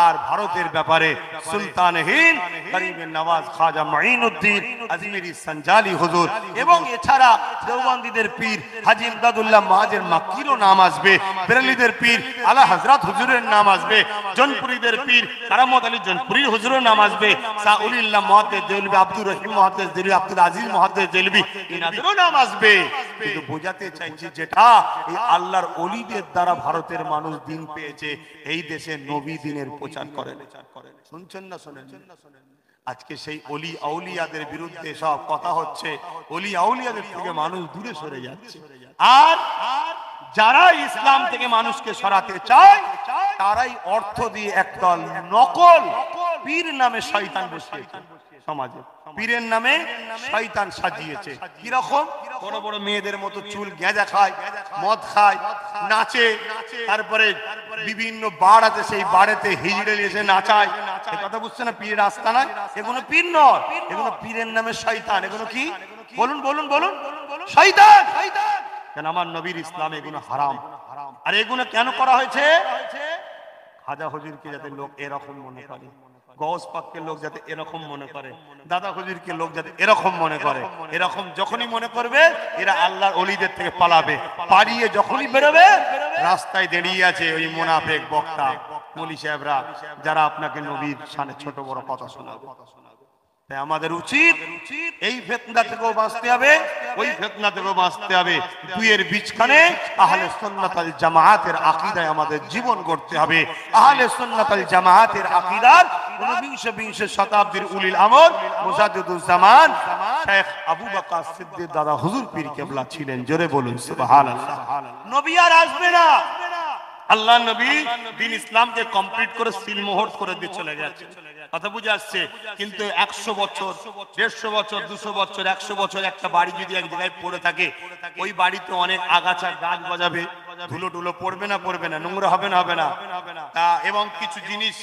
আর ভারতের ব্যাপারে সুলতান হিন্দ গরিবের নওয়াজ খাজা মাইনুদ্দিন আজমিরি সঞ্জালি হুজুর। এবং এছাড়া দেওবন্দীদের পীর হাজী ইমদাদুল্লাহ মাহাজের মাক্কিরও নাম আসবে, বেরেলিদের পীর আলা হযরত হুজুরের নাম আসবে, জনপুরীদের পীর কারামত আলী জনপুরী হুজুরের নাম আসবে, শাহ উলিল্লাহ মুহাদ্দিস দেওলভী, আব্দুর রহিম মুহাদ্দিস দেওলভী, আব্দুল আজিজ মুহাদ্দিস দেওলভী, এনাদেরও নাম আসবে। কিন্তু বোঝাতে চাইছি যেটা এই আল্লাহর ওলিদের দ্বারা ভারতের মানুষ দিন পেয়েছে, এই দেশে নবী দিনের প্রচার করেন। শুনছেন না? শোনেন। আজকে সেই অলি আউলিয়াদের বিরুদ্ধে সব কথা হচ্ছে, অলি আউলিয়াদের থেকে মানুষ দূরে সরে যাচ্ছে। আর যারা ইসলাম থেকে মানুষকে সরাতে চায়, তারাই অর্থ দিয়ে একদল নকল পীর নামে শয়তান বসিয়েছে সমাজে। পীরের নামে শয়তান সাজিয়েছে। কিরকম? বড় বড় মেয়েদের মতো চুল গেঁজা খায়, মদ খায়, নাচে, তারপরে বিভিন্ন বার আছে, সেই বাড়িতে হিজড়ে এসে নাচায়। এই কথা বুঝছে না? পীরের রাস্তা নয় এগুলো, পীর নয় এগুলো, পীরের নামে শয়তান। এগুলো কি? বলুন বলুন বলুন। শয়তান। কেন? আমার নবীর ইসলামে এগুলো হারাম। আর এগুলো কেন করা হয়েছে? খাজা হুজুরকে যাতে লোক এরকম মনে করে, গৌস পাককে লোক যাতে এরকম মনে করে, দাদা হুজুরকে লোক যাতে এরকম মনে করে। এরকম যখনই মনে করবে, এরা আল্লাহর ওলিদের থেকে পালাবে। পালিয়ে যখনই বেরোবে, রাস্তায় দাঁড়িয়ে আছে ওই মুনাফিক বক্তা মৌলী সাহেবরা, যারা আপনাকে নবীর শানে ছোট বড় কথা শোনাবে। তাই আমাদের উচিত এই ফিতনা থেকেও বাঁচতে হবে, ওই ফিতনা থেকেও বাঁচতে হবে। দুইয়ের বিচখানে আহলে সুন্নাত ওয়াল জামাআতের আকীদায় আমাদের জীবন গড়তে হবে। আহলে সুন্নাত ওয়াল জামাআতের আকীদার 19 শতাব্দীর উলিল আমর মুজাদ্দিদুজ জামান শেখ আবু বকর সিদ্দিক দাদা হুজুর পীর কেবলা ছিলেন। জোরে বলুন সুবহানাল্লাহ। নবী আর আসবে না, আল্লাহ নবী দিন ইসলামকে কমপ্লিট করে সিলমোহর করে দিয়ে চলে গেছে। কথা বুঝে আসছে? কিন্তু 100 বছর, 150 বছর, 200 বছর, 100 বছর একটা বাড়ি যদি এক জায়গায় পড়ে থাকে, ওই বাড়িতে অনেক আগাছা গাছ গজাবে, ধুলো টুলো পড়বে না, পড়বে না, নোংরা হবে না, হবে না। এবং কিছু জিনিস